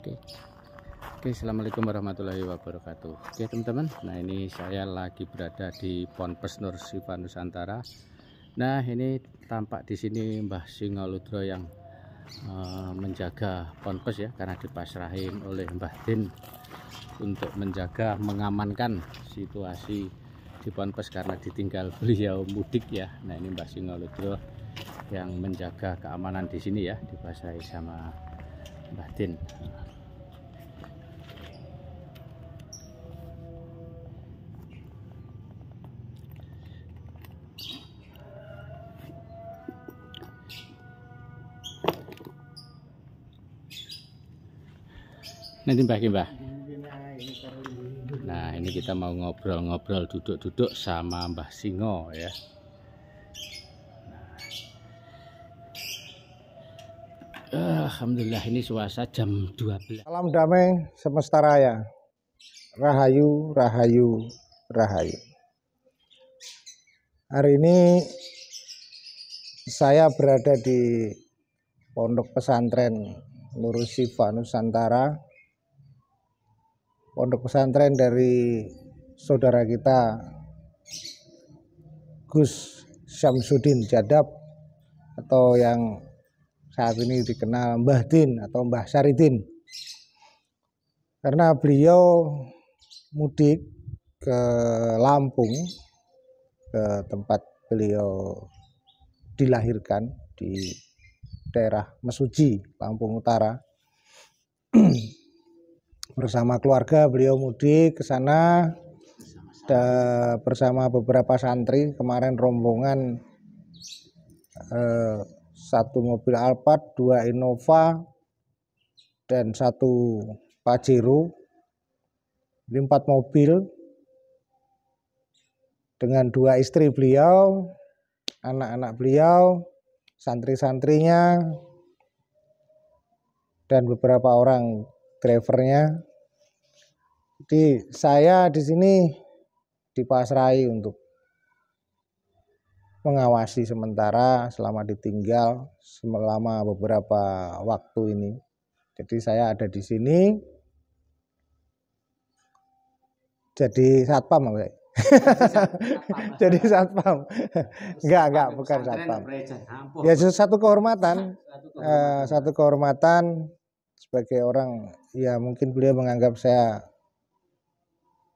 Oke. Oke, assalamualaikum warahmatullahi wabarakatuh. Oke teman-teman, nah ini saya lagi berada di Ponpes Nur Siva Nusantara. Nah ini tampak di sini Mbah Singoludro yang menjaga Ponpes ya, karena dipasrahin oleh Mbah Din untuk menjaga, mengamankan situasi di Ponpes karena ditinggal beliau mudik ya. Nah ini Mbah Singoludro yang menjaga keamanan di sini ya, dipasrahi sama Mbah Din. Nanti Mbah. Nah ini kita mau ngobrol-ngobrol, duduk-duduk sama Mbah Singo ya. Alhamdulillah ini suasana jam 12. Salam damai semesta raya. Rahayu, rahayu, rahayu. Hari ini saya berada di Pondok Pesantren Nur Siva Nusantara. Pondok pesantren dari saudara kita Gus Syamsuddin Jadab, atau yang saat ini dikenal Mbah Din atau Mbah Saridin, karena beliau mudik ke Lampung, ke tempat beliau dilahirkan di daerah Mesuji, Lampung Utara. Bersama keluarga beliau mudik ke sana bersama beberapa santri. Kemarin rombongan satu mobil Alphard, 2 Innova, dan 1 Pajero. Ini 4 mobil dengan 2 istri beliau, anak-anak beliau, santri-santrinya, dan beberapa orang drivernya. Jadi saya di sini dipasrahi untuk mengawasi sementara selama ditinggal selama beberapa waktu ini. Jadi saya ada di sini jadi satpam, Pak. Jadi satpam. Enggak, bukan satpam. Ya satu kehormatan, satu kehormatan sebagai orang, ya mungkin beliau menganggap saya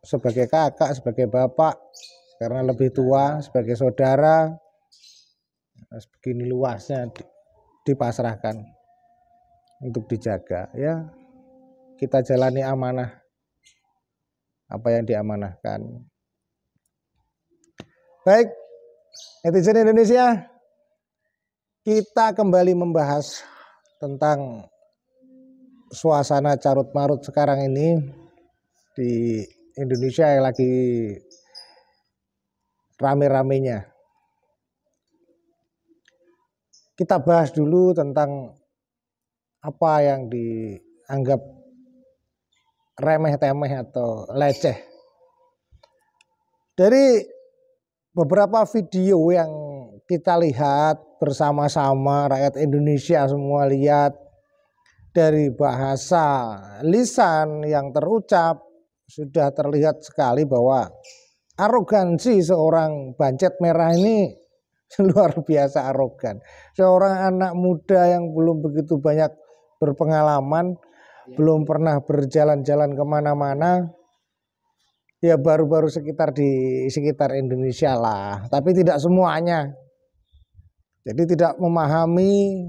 sebagai kakak, sebagai bapak, karena lebih tua, sebagai saudara. Begini luasnya dipasrahkan untuk dijaga ya. Kita jalani amanah apa yang diamanahkan. Baik, netizen Indonesia, kita kembali membahas tentang suasana carut marut sekarang ini di Indonesia yang lagi rame-ramenya. Kita bahas dulu tentang apa yang dianggap remeh-temeh atau leceh. Dari beberapa video yang kita lihat bersama-sama, rakyat Indonesia semua lihat, dari bahasa lisan yang terucap sudah terlihat sekali bahwa arogansi seorang Bancet Merah ini luar biasa arogan. Seorang anak muda yang belum begitu banyak berpengalaman, belum pernah berjalan-jalan kemana-mana, ya baru-baru di sekitar Indonesia lah, tapi tidak semuanya. Jadi tidak memahami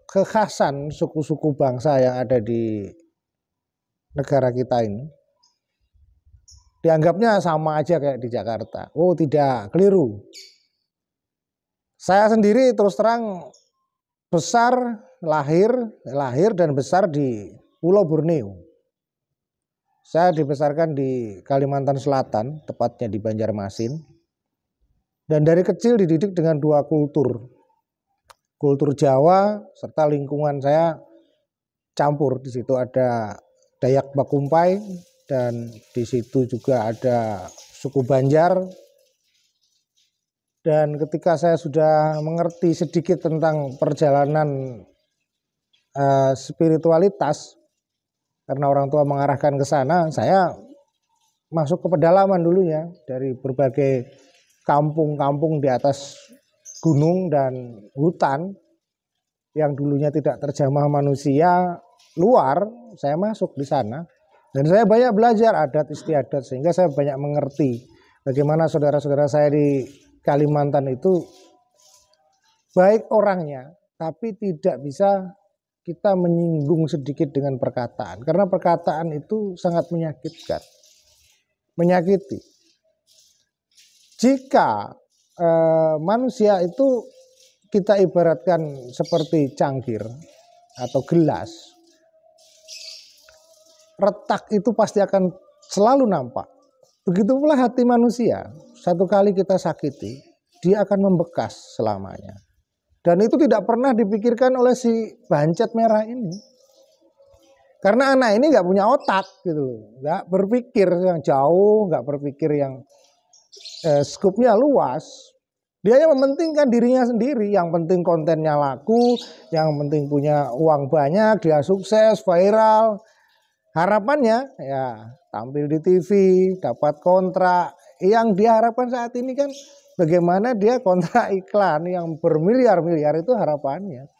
kekhasan suku-suku bangsa yang ada di negara kita ini. Dianggapnya sama aja kayak di Jakarta. Oh tidak, keliru. Saya sendiri terus terang lahir dan besar di Pulau Borneo. Saya dibesarkan di Kalimantan Selatan, tepatnya di Banjarmasin. Dan dari kecil dididik dengan 2 kultur. Kultur Jawa serta lingkungan saya campur. Di situ ada Dayak Bakumpai dan di situ juga ada suku Banjar. Dan ketika saya sudah mengerti sedikit tentang perjalanan spiritualitas, karena orang tua mengarahkan ke sana, saya masuk ke pedalaman dulunya dari berbagai kampung-kampung di atas gunung dan hutan yang dulunya tidak terjamah manusia luar, saya masuk di sana dan saya banyak belajar adat istiadat sehingga saya banyak mengerti bagaimana saudara-saudara saya di Kalimantan itu baik orangnya, tapi tidak bisa kita menyinggung sedikit dengan perkataan karena perkataan itu sangat menyakitkan. Menyakiti. Jika manusia itu kita ibaratkan seperti cangkir atau gelas, retak itu pasti akan selalu nampak. Begitu pula hati manusia, satu kali kita sakiti, dia akan membekas selamanya. Dan itu tidak pernah dipikirkan oleh si Bancet Merah ini. Karena anak ini nggak punya otak gitu, nggak berpikir yang jauh, nggak berpikir yang skupnya luas. Dia hanya mementingkan dirinya sendiri, yang penting kontennya laku, yang penting punya uang banyak, dia sukses, viral. Harapannya ya tampil di TV, dapat kontrak. Yang diharapkan saat ini kan bagaimana dia kontrak iklan yang bermiliar-miliar, itu harapannya.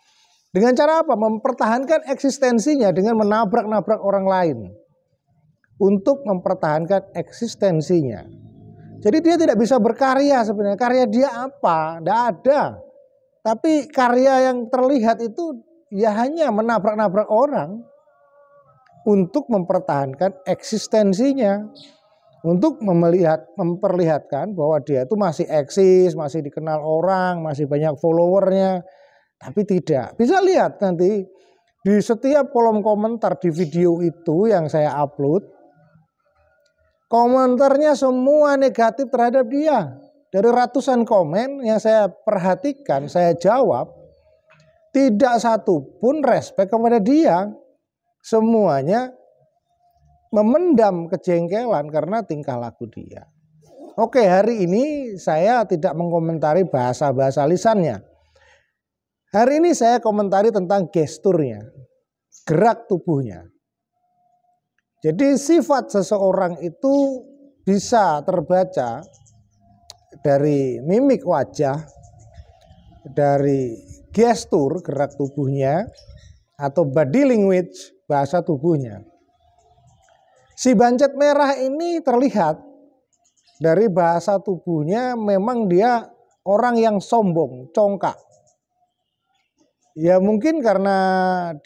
Dengan cara apa? Mempertahankan eksistensinya dengan menabrak-nabrak orang lain. Untuk mempertahankan eksistensinya. Jadi dia tidak bisa berkarya sebenarnya. Karya dia apa? Tidak ada. Tapi karya yang terlihat itu ya hanya menabrak-nabrak orang. Untuk mempertahankan eksistensinya. Untuk memperlihatkan bahwa dia itu masih eksis, masih dikenal orang, masih banyak followernya. Tapi tidak, bisa lihat nanti di setiap kolom komentar di video itu yang saya upload, komentarnya semua negatif terhadap dia. Dari ratusan komen yang saya perhatikan, saya jawab, tidak satu pun respek kepada dia. Semuanya memendam kejengkelan karena tingkah laku dia. Oke, hari ini saya tidak mengomentari bahasa-bahasa lisannya. Hari ini saya komentari tentang gesturnya, gerak tubuhnya. Jadi sifat seseorang itu bisa terbaca dari mimik wajah, dari gestur gerak tubuhnya, atau body language bahasa tubuhnya. Si Bancet Merah ini terlihat dari bahasa tubuhnya memang dia orang yang sombong, congkak. Ya mungkin karena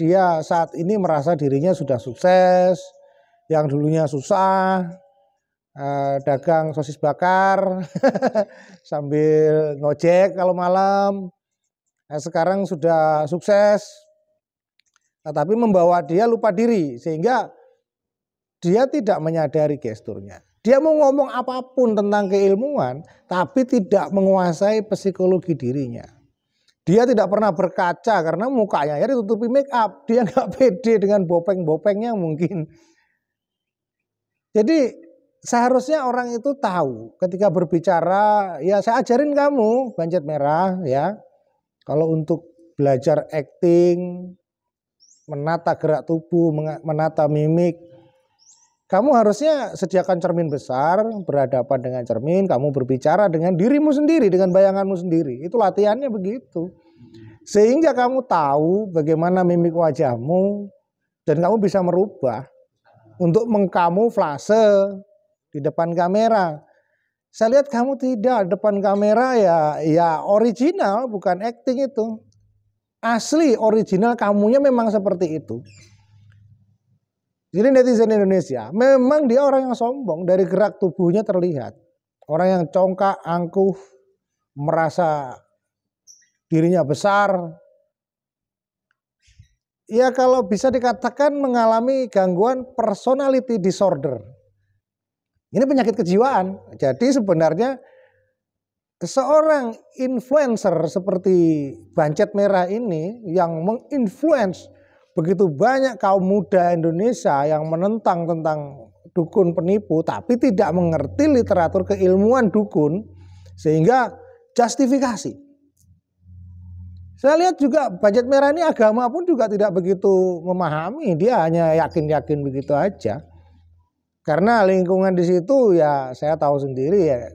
dia saat ini merasa dirinya sudah sukses, yang dulunya susah, dagang sosis bakar, sambil ngojek kalau malam, sekarang sudah sukses, tapi membawa dia lupa diri sehingga dia tidak menyadari gesturnya. Dia mau ngomong apapun tentang keilmuan, tapi tidak menguasai psikologi dirinya. Dia tidak pernah berkaca karena mukanya ya ditutupi make up. Dia nggak pede dengan bopeng-bopengnya mungkin. Jadi seharusnya orang itu tahu ketika berbicara, ya saya ajarin kamu Bancet Merah ya. Kalau untuk belajar acting, menata gerak tubuh, menata mimik, kamu harusnya sediakan cermin besar, berhadapan dengan cermin, kamu berbicara dengan dirimu sendiri, dengan bayanganmu sendiri. Itu latihannya begitu. Sehingga kamu tahu bagaimana mimik wajahmu dan kamu bisa merubah untuk mengkamuflase di depan kamera. Saya lihat kamu tidak depan kamera ya original, bukan acting itu. Asli original kamunya memang seperti itu. Jadi netizen Indonesia, memang dia orang yang sombong, dari gerak tubuhnya terlihat. Orang yang congkak, angkuh, merasa dirinya besar. Ya kalau bisa dikatakan mengalami gangguan personality disorder. Ini penyakit kejiwaan. Jadi sebenarnya seorang influencer seperti Bancet Merah ini yang menginfluence begitu banyak kaum muda Indonesia yang menentang tentang dukun penipu, tapi tidak mengerti literatur keilmuan dukun, sehingga justifikasi. Saya lihat juga Banjet Merah ini agama pun juga tidak begitu memahami, dia hanya yakin-yakin begitu aja. Karena lingkungan di situ ya saya tahu sendiri ya,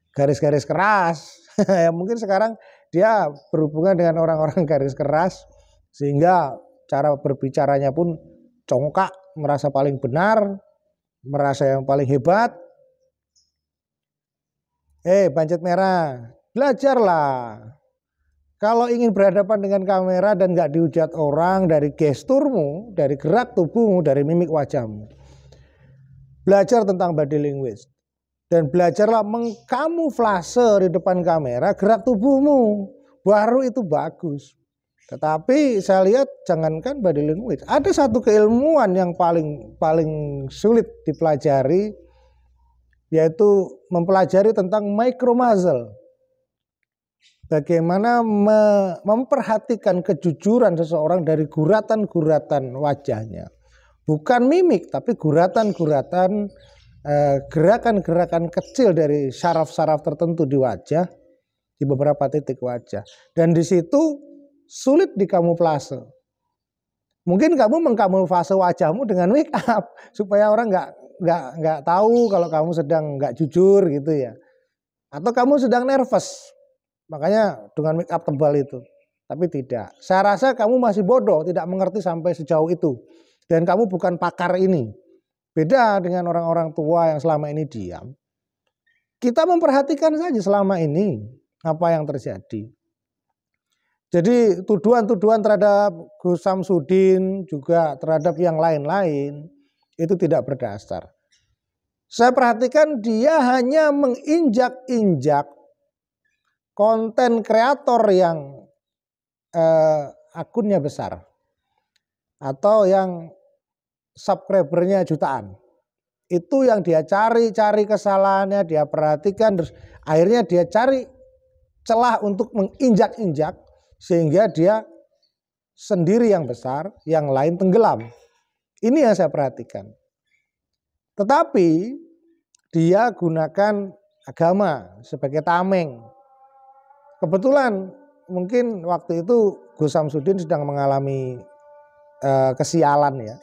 garis-garis keras. Ya mungkin sekarang dia berhubungan dengan orang-orang garis keras sehingga cara berbicaranya pun congkak, merasa paling benar, merasa yang paling hebat. Banjet Merah, belajarlah. Kalau ingin berhadapan dengan kamera dan gak dihujat orang dari gesturmu, dari gerak tubuhmu, dari mimik wajahmu. Belajar tentang body language. Dan belajarlah mengkamuflase di depan kamera gerak tubuhmu. Baru itu bagus. Tetapi saya lihat jangankan body language. Ada satu keilmuan yang paling sulit dipelajari, yaitu mempelajari tentang micro muscle. Bagaimana memperhatikan kejujuran seseorang dari guratan-guratan wajahnya. Bukan mimik, tapi guratan-guratan, gerakan-gerakan kecil dari saraf-saraf tertentu di wajah, di beberapa titik wajah. Dan di situ sulit dikamuflase. Mungkin kamu mengkamuflase wajahmu dengan make up supaya orang nggak tahu kalau kamu sedang nggak jujur gitu ya. Atau kamu sedang nervous. Makanya dengan make up tebal itu. Tapi tidak. Saya rasa kamu masih bodoh, tidak mengerti sampai sejauh itu. Dan kamu bukan pakar ini. Beda dengan orang-orang tua yang selama ini diam. Kita memperhatikan saja selama ini apa yang terjadi. Jadi tuduhan-tuduhan terhadap Gus Samsudin juga terhadap yang lain-lain itu tidak berdasar. Saya perhatikan dia hanya menginjak-injak konten kreator yang akunnya besar atau yang subscribernya jutaan. Itu yang dia cari kesalahannya, dia perhatikan, terus akhirnya dia cari celah untuk menginjak-injak sehingga dia sendiri yang besar, yang lain tenggelam. Ini yang saya perhatikan. Tetapi dia gunakan agama sebagai tameng. Kebetulan mungkin waktu itu Gus Samsudin sedang mengalami kesialan ya.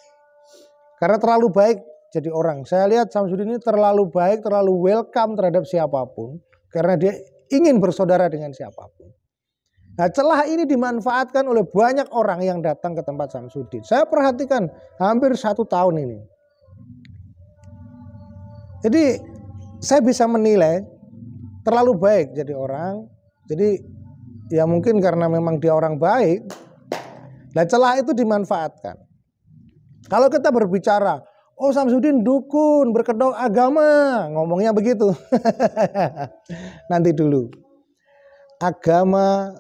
Karena terlalu baik jadi orang. Saya lihat Samsudin ini terlalu baik, terlalu welcome terhadap siapapun. Karena dia ingin bersaudara dengan siapapun. Nah, celah ini dimanfaatkan oleh banyak orang yang datang ke tempat Samsudin. Saya perhatikan hampir 1 tahun ini. Jadi saya bisa menilai terlalu baik jadi orang. Jadi ya mungkin karena memang dia orang baik. Nah, celah itu dimanfaatkan. Kalau kita berbicara, oh Samsudin dukun, berkedok agama, ngomongnya begitu. Nanti dulu. Agama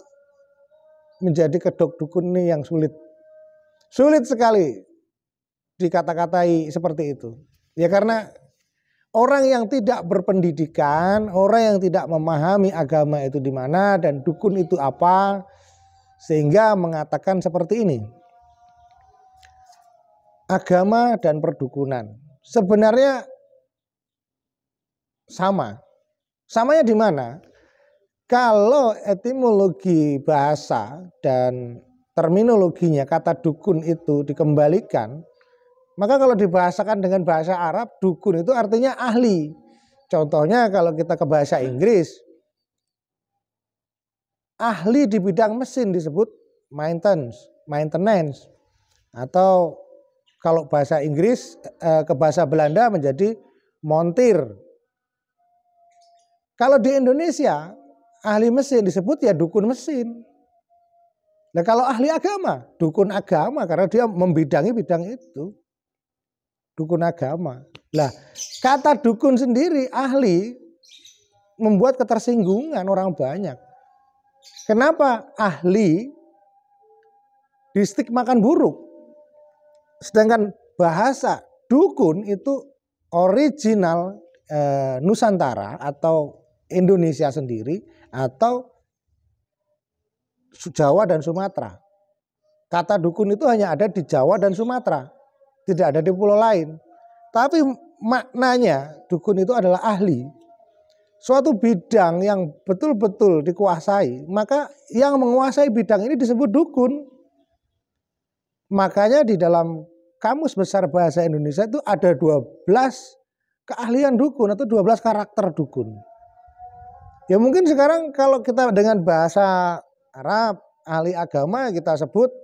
menjadi kedok dukun ini yang sulit. Sulit sekali dikata-katai seperti itu. Ya karena orang yang tidak berpendidikan, orang yang tidak memahami agama itu di mana dan dukun itu apa, sehingga mengatakan seperti ini. Agama dan perdukunan sebenarnya sama. Samanya di mana? Kalau etimologi bahasa dan terminologinya kata dukun itu dikembalikan, maka kalau dibahasakan dengan bahasa Arab, dukun itu artinya ahli. Contohnya kalau kita ke bahasa Inggris, ahli di bidang mesin disebut maintenance. Atau kalau bahasa Inggris ke bahasa Belanda menjadi montir. Kalau di Indonesia, ahli mesin disebut ya dukun mesin. Nah kalau ahli agama, dukun agama karena dia membidangi bidang itu. Dukun agama. Lah, kata dukun sendiri ahli membuat ketersinggungan orang banyak. Kenapa ahli distigmakan buruk? Sedangkan bahasa dukun itu original Nusantara atau Indonesia sendiri atau Jawa dan Sumatera. Kata dukun itu hanya ada di Jawa dan Sumatera. Tidak ada di pulau lain. Tapi maknanya dukun itu adalah ahli. suatu bidang yang betul-betul dikuasai, maka yang menguasai bidang ini disebut dukun. Makanya di dalam Kamus Besar Bahasa Indonesia itu ada 12 keahlian dukun atau 12 karakter dukun. Ya mungkin sekarang kalau kita dengan bahasa Arab, ahli agama kita sebut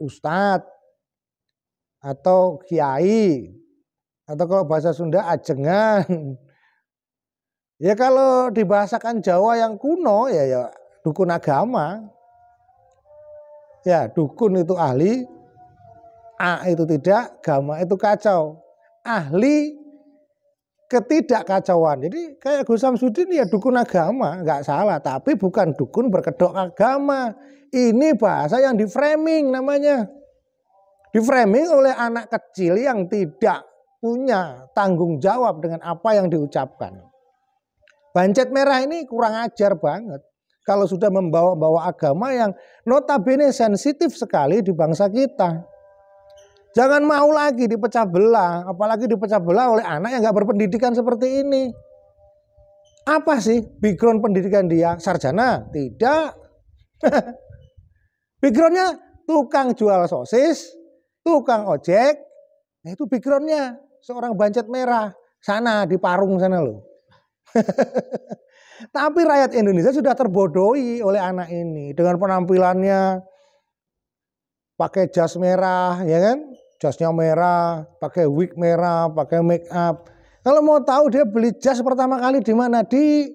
ustadz atau kiai, atau kalau bahasa Sunda ajengan. Ya kalau dibahasakan Jawa yang kuno ya dukun agama. Ya dukun itu ahli, A itu tidak, gama itu kacau. Ahli ketidakkacauan. Jadi kayak Gus Samsudin ya dukun agama, nggak salah. Tapi bukan dukun berkedok agama. Ini bahasa yang di framing namanya. Di framing oleh anak kecil yang tidak punya tanggung jawab dengan apa yang diucapkan. Bancet merah ini kurang ajar banget. Kalau sudah membawa-bawa agama yang notabene sensitif sekali di bangsa kita. Jangan mau lagi dipecah belah. Apalagi dipecah belah oleh anak yang gak berpendidikan seperti ini. Apa sih background pendidikan dia? Sarjana? Tidak. Backgroundnya tukang jual sosis, tukang ojek. Nah itu backgroundnya seorang bancet merah. Sana di Parung sana loh. Tapi rakyat Indonesia sudah terbodohi oleh anak ini dengan penampilannya pakai jas merah, ya kan? Jasnya merah, pakai wig merah, pakai make up. Kalau mau tahu dia beli jas pertama kali di mana? Di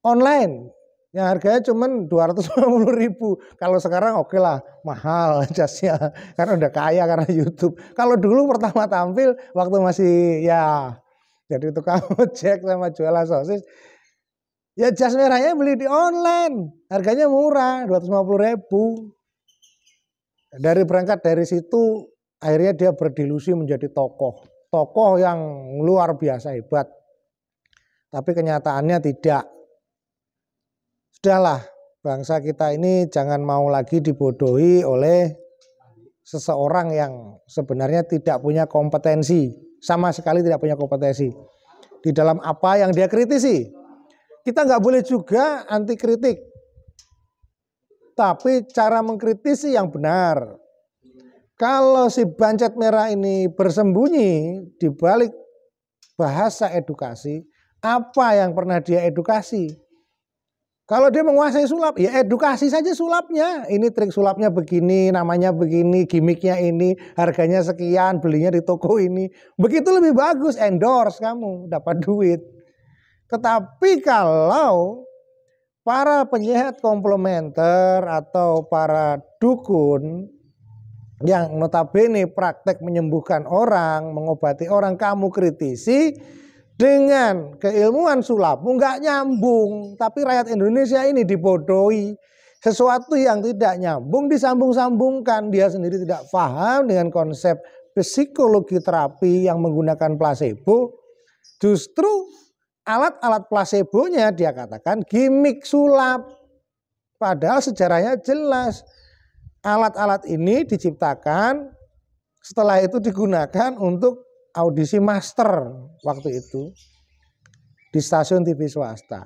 online. Yang harganya cuma 250.000. Kalau sekarang oke lah, mahal jasnya karena udah kaya karena YouTube. Kalau dulu pertama tampil waktu masih ya jadi tukang ojek sama jualan sosis, ya jas merahnya beli di online, harganya murah, 250.000. Berangkat dari situ, akhirnya dia berdilusi menjadi tokoh yang luar biasa hebat. Tapi kenyataannya tidak. Sudahlah, bangsa kita ini jangan mau lagi dibodohi oleh seseorang yang sebenarnya tidak punya kompetensi. Sama sekali tidak punya kompetensi di dalam apa yang dia kritisi. Kita nggak boleh juga anti kritik, tapi cara mengkritisi yang benar. Kalau si bancet merah ini bersembunyi di balik bahasa edukasi, apa yang pernah dia edukasi? Kalau dia menguasai sulap, ya edukasi saja sulapnya. Ini trik sulapnya begini, namanya begini, gimmicknya ini, harganya sekian, belinya di toko ini. Begitu lebih bagus, endorse kamu, dapat duit. Tetapi kalau para penyihat komplementer atau para dukun yang notabene praktek menyembuhkan orang, mengobati orang, kamu kritisi dengan keilmuan sulapmu, nggak nyambung. Tapi rakyat Indonesia ini dibodohi. Sesuatu yang tidak nyambung disambung-sambungkan. Dia sendiri tidak paham dengan konsep psikologi terapi yang menggunakan placebo. Justru alat-alat placebonya dia katakan gimmick sulap. Padahal sejarahnya jelas. Alat-alat ini diciptakan, setelah itu digunakan untuk audisi master waktu itu di stasiun TV swasta.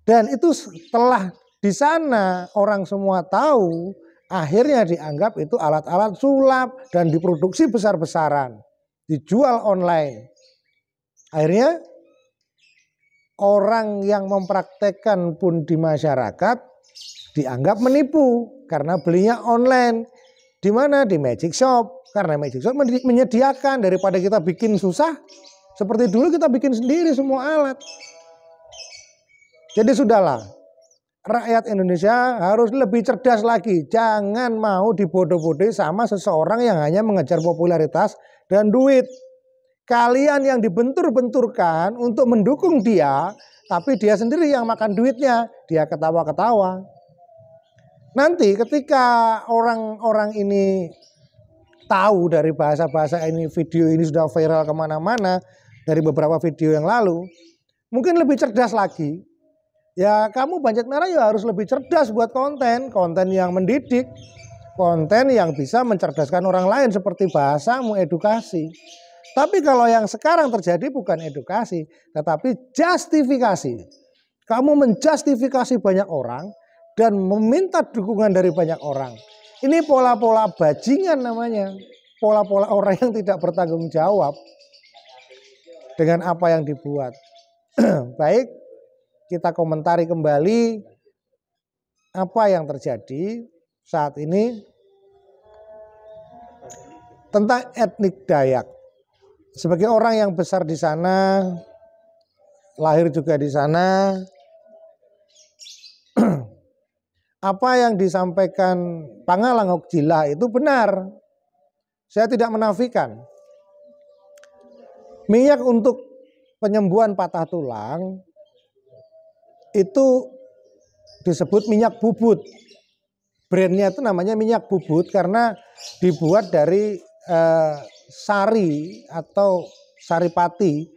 Dan itu setelah di sana orang semua tahu, akhirnya dianggap itu alat-alat sulap dan diproduksi besar-besaran, dijual online. Akhirnya orang yang mempraktekkan pun di masyarakat dianggap menipu karena belinya online. Di mana? Di Magic Shop. Karena Magic Shop menyediakan, daripada kita bikin susah, seperti dulu kita bikin sendiri semua alat. Jadi sudahlah, rakyat Indonesia harus lebih cerdas lagi. Jangan mau dibodoh-bodohi sama seseorang yang hanya mengejar popularitas dan duit. Kalian yang dibentur-benturkan untuk mendukung dia, tapi dia sendiri yang makan duitnya, dia ketawa-ketawa. Nanti ketika orang-orang ini tahu dari bahasa-bahasa ini, video ini sudah viral kemana-mana dari beberapa video yang lalu, mungkin lebih cerdas lagi. Ya kamu Bancet Merah ya harus lebih cerdas buat konten yang mendidik, konten yang bisa mencerdaskan orang lain seperti bahasamu, edukasi. Tapi kalau yang sekarang terjadi bukan edukasi, tetapi justifikasi. kamu menjustifikasi banyak orang dan meminta dukungan dari banyak orang. Ini pola-pola bajingan namanya. Pola-pola orang yang tidak bertanggung jawab dengan apa yang dibuat. Baik, kita komentari kembali apa yang terjadi saat ini tentang etnik Dayak. Sebagai orang yang besar di sana, lahir juga di sana, apa yang disampaikan Pangalang Hokjila itu benar. Saya tidak menafikan. Minyak untuk penyembuhan patah tulang itu disebut minyak bubut. Brandnya itu namanya minyak bubut karena dibuat dari sari atau saripati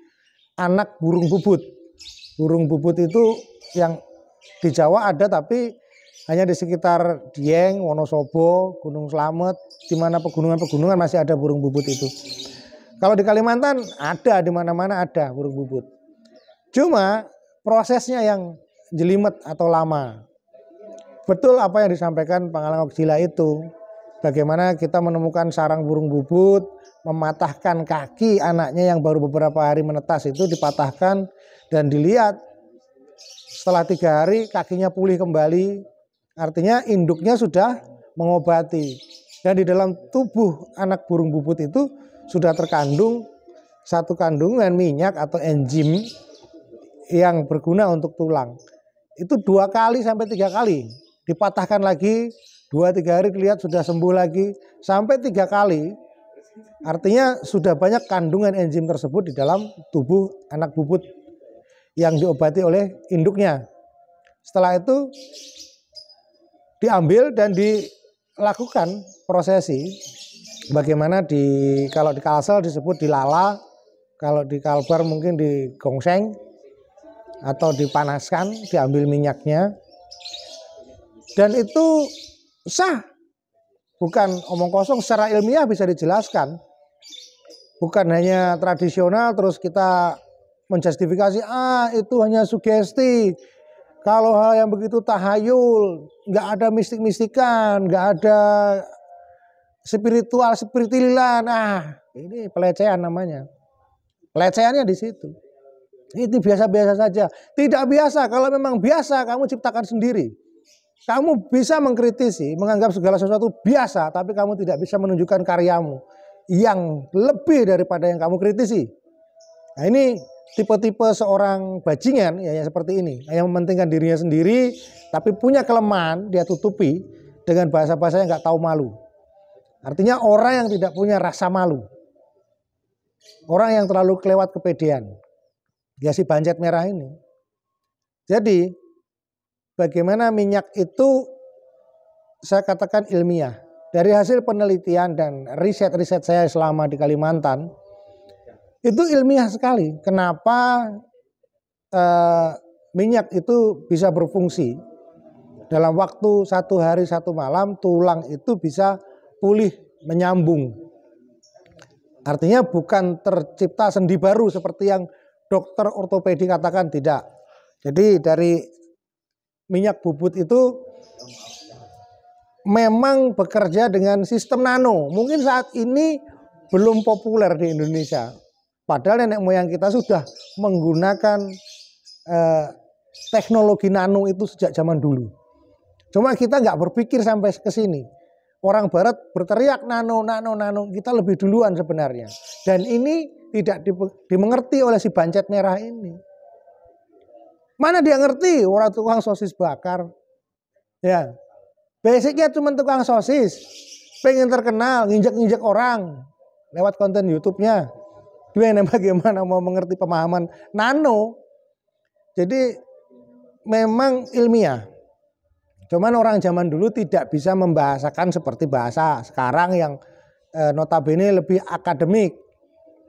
anak burung bubut. Burung bubut itu yang di Jawa ada tapi hanya di sekitar Dieng, Wonosobo, Gunung Slamet, di mana pegunungan-pegunungan masih ada burung bubut itu. Kalau di Kalimantan ada, di mana-mana ada burung bubut. Cuma prosesnya yang jelimet atau lama. Betul apa yang disampaikan Pangalang Hokjila itu. Bagaimana kita menemukan sarang burung bubut, mematahkan kaki anaknya yang baru beberapa hari menetas itu dipatahkan dan dilihat setelah 3 hari kakinya pulih kembali. Artinya induknya sudah mengobati. Dan di dalam tubuh anak burung bubut itu sudah terkandung satu kandungan minyak atau enzim yang berguna untuk tulang. Itu 2 kali sampai 3 kali. Dipatahkan lagi, 2-3 hari dilihat sudah sembuh lagi. Sampai 3 kali. Artinya sudah banyak kandungan enzim tersebut di dalam tubuh anak bubut yang diobati oleh induknya. Setelah itu diambil dan dilakukan prosesi. Bagaimana kalau di Kalsel disebut dilala, kalau di Kalbar mungkin digongseng atau dipanaskan, diambil minyaknya. Dan itu sah. Bukan omong kosong, secara ilmiah bisa dijelaskan. Bukan hanya tradisional terus kita menjustifikasi, itu hanya sugesti. Kalau hal yang begitu tahayul, nggak ada mistik-mistikan, nggak ada spiritual-spiritilan. Ini pelecehan namanya. Pelecehannya di situ. Itu biasa-biasa saja. Tidak biasa, kalau memang biasa kamu ciptakan sendiri. Kamu bisa mengkritisi, menganggap segala sesuatu biasa, tapi kamu tidak bisa menunjukkan karyamu yang lebih daripada yang kamu kritisi. Nah ini tipe-tipe seorang bajingan ya seperti ini, yang mementingkan dirinya sendiri, tapi punya kelemahan dia tutupi dengan bahasa-bahasa yang nggak tahu malu. Artinya orang yang tidak punya rasa malu, orang yang terlalu kelewat kepedean, ya si Bancet Merah ini. Jadi bagaimana minyak itu saya katakan ilmiah. Dari hasil penelitian dan riset-riset saya selama di Kalimantan, itu ilmiah sekali. Kenapa minyak itu bisa berfungsi. Dalam waktu 1 hari 1 malam tulang itu bisa pulih, menyambung. Artinya bukan tercipta sendi baru seperti yang dokter ortopedi katakan, tidak. Jadi dari minyak bubut itu memang bekerja dengan sistem nano. Mungkin saat ini belum populer di Indonesia. Padahal nenek moyang kita sudah menggunakan teknologi nano itu sejak zaman dulu. Cuma kita nggak berpikir sampai ke sini. Orang Barat berteriak nano, nano, nano. Kita lebih duluan sebenarnya. Dan ini tidak dimengerti oleh si Bancet Merah ini. Mana dia ngerti orang tukang sosis bakar. Ya. Basicnya cuma tukang sosis. Pengen terkenal, nginjek-nginjek orang lewat konten YouTube-nya. Bagaimana mau mengerti pemahaman nano. Jadi memang ilmiah. Cuman orang zaman dulu tidak bisa membahasakan seperti bahasa sekarang yang notabene lebih akademik.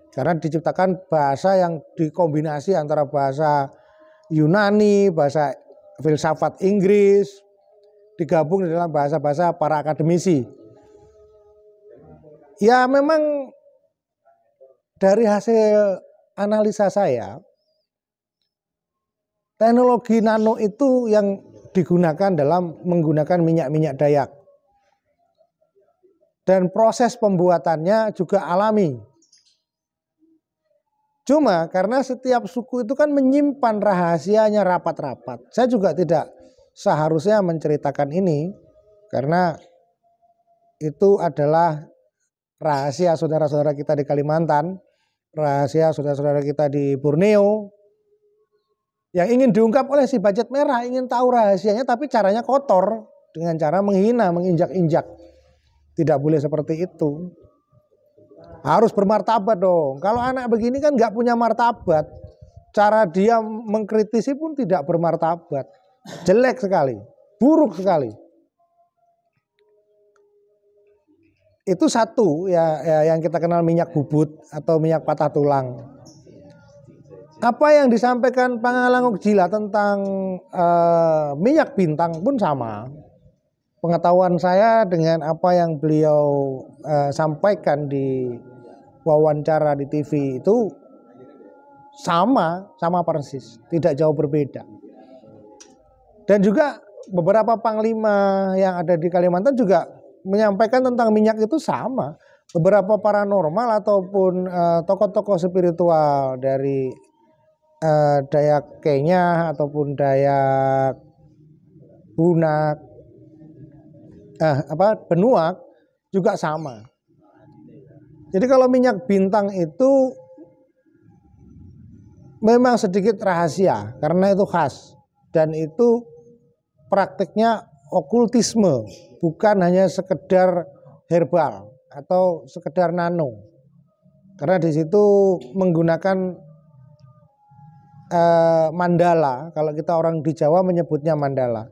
Karena diciptakan bahasa yang dikombinasi antara bahasa Yunani, bahasa filsafat Inggris, digabung di dalam bahasa-bahasa para akademisi. Ya memang dari hasil analisa saya, teknologi nano itu yang digunakan dalam menggunakan minyak-minyak Dayak. Dan proses pembuatannya juga alami. Cuma karena setiap suku itu kan menyimpan rahasianya rapat-rapat. Saya juga tidak seharusnya menceritakan ini karena itu adalah rahasia saudara-saudara kita di Kalimantan, rahasia saudara-saudara kita di Borneo. Yang ingin diungkap oleh si Budget Merah, ingin tahu rahasianya tapi caranya kotor dengan cara menghina, menginjak-injak. Tidak boleh seperti itu. Harus bermartabat dong. Kalau anak begini kan nggak punya martabat. Cara dia mengkritisi pun tidak bermartabat. Jelek sekali, buruk sekali. Itu satu ya yang kita kenal minyak bubut atau minyak patah tulang. Apa yang disampaikan Pangalangok Jila tentang minyak bintang pun sama. Pengetahuan saya dengan apa yang beliau sampaikan di wawancara di TV itu sama persis, tidak jauh berbeda. Dan juga beberapa panglima yang ada di Kalimantan juga menyampaikan tentang minyak itu sama. Beberapa paranormal ataupun tokoh-tokoh spiritual dari Dayak Kenya ataupun Dayak Bunak, Benuak juga sama. Jadi kalau minyak bintang itu memang sedikit rahasia karena itu khas dan itu praktiknya okultisme, bukan hanya sekedar herbal atau sekedar nano. Karena di situ menggunakan mandala, kalau kita orang di Jawa menyebutnya mandala.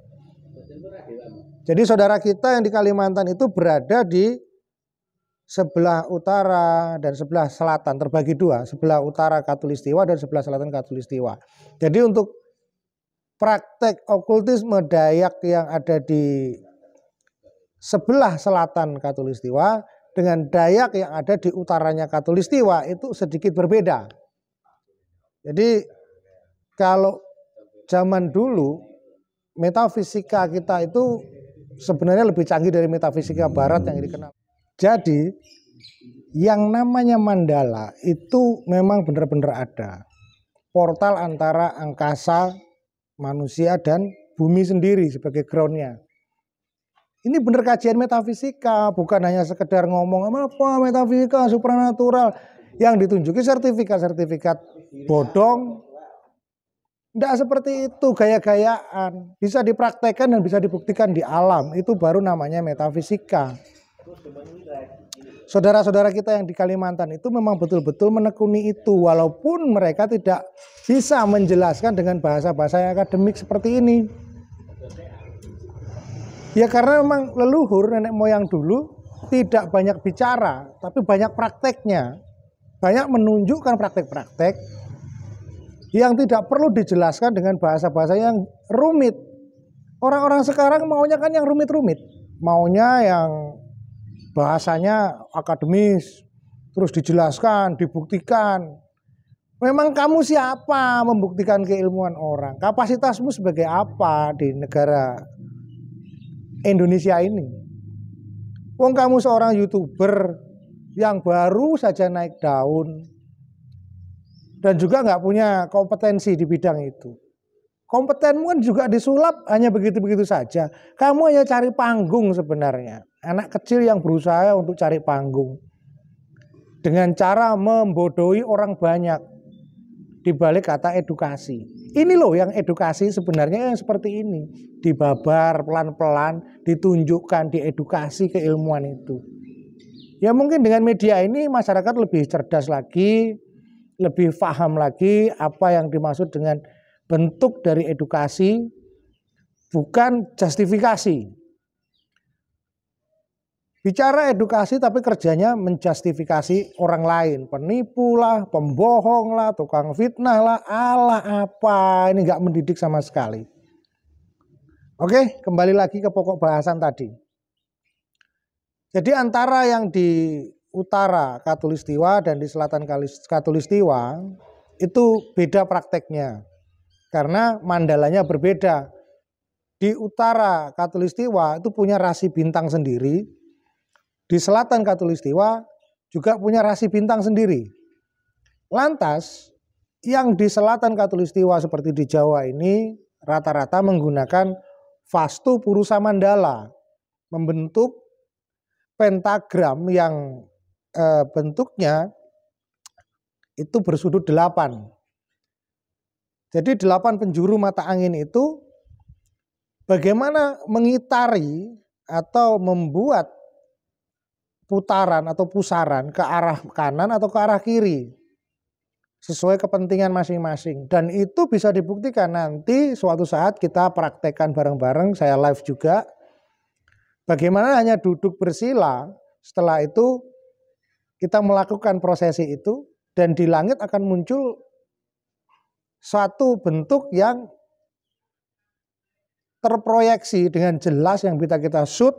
Jadi saudara kita yang di Kalimantan itu berada di sebelah utara dan sebelah selatan, terbagi dua, sebelah utara Katulistiwa dan sebelah selatan Katulistiwa. Jadi untuk praktek okultisme Dayak yang ada di sebelah selatan Katulistiwa dengan Dayak yang ada di utaranya Katulistiwa itu sedikit berbeda. Jadi kalau zaman dulu metafisika kita itu sebenarnya lebih canggih dari metafisika barat yang dikenal. Jadi yang namanya mandala itu memang benar-benar ada. Portal antara angkasa, manusia dan bumi sendiri sebagai groundnya. Ini benar kajian metafisika, bukan hanya sekedar ngomong apa metafisika supranatural yang ditunjuki sertifikat-sertifikat bodong. Tidak seperti itu, gaya-gayaan. Bisa dipraktekkan dan bisa dibuktikan di alam. Itu baru namanya metafisika. Saudara-saudara kita yang di Kalimantan itu memang betul-betul menekuni itu. Walaupun mereka tidak bisa menjelaskan dengan bahasa-bahasa yang akademik seperti ini. Ya karena memang leluhur nenek moyang dulu tidak banyak bicara. Tapi banyak prakteknya. Banyak menunjukkan praktek-praktek yang tidak perlu dijelaskan dengan bahasa-bahasa yang rumit. Orang-orang sekarang maunya kan yang rumit-rumit. Maunya yang bahasanya akademis, terus dijelaskan, dibuktikan. Memang kamu siapa membuktikan keilmuan orang? Kapasitasmu sebagai apa di negara Indonesia ini? Wong kamu seorang YouTuber yang baru saja naik daun, dan juga nggak punya kompetensi di bidang itu. Kompetenmu kan juga disulap hanya begitu-begitu saja. Kamu hanya cari panggung sebenarnya. Anak kecil yang berusaha untuk cari panggung. Dengan cara membodohi orang banyak. Dibalik kata edukasi. Ini loh yang edukasi sebenarnya yang seperti ini. Dibabar pelan-pelan, ditunjukkan, diedukasi keilmuan itu. Ya mungkin dengan media ini masyarakat lebih cerdas lagi, lebih paham lagi apa yang dimaksud dengan bentuk dari edukasi, bukan justifikasi. Bicara edukasi tapi kerjanya menjustifikasi orang lain. Penipu lah, pembohong lah, tukang fitnah lah, ala apa. Ini nggak mendidik sama sekali. Oke, kembali lagi ke pokok bahasan tadi. Jadi antara yang di utara Katulistiwa dan di selatan Katulistiwa itu beda prakteknya. karena mandalanya berbeda. Di utara Katulistiwa itu punya rasi bintang sendiri, di selatan Katulistiwa juga punya rasi bintang sendiri. Lantas yang di selatan Katulistiwa seperti di Jawa ini rata-rata menggunakan Vastu Purusa Mandala, membentuk pentagram yang bentuknya itu bersudut 8. Jadi 8 penjuru mata angin itu bagaimana mengitari atau membuat putaran atau pusaran ke arah kanan atau ke arah kiri sesuai kepentingan masing-masing. Dan itu bisa dibuktikan nanti suatu saat kita praktekkan bareng-bareng, saya live juga. Bagaimana hanya duduk bersila, setelah itu kita melakukan prosesi itu dan di langit akan muncul suatu bentuk yang terproyeksi dengan jelas yang bisa kita shoot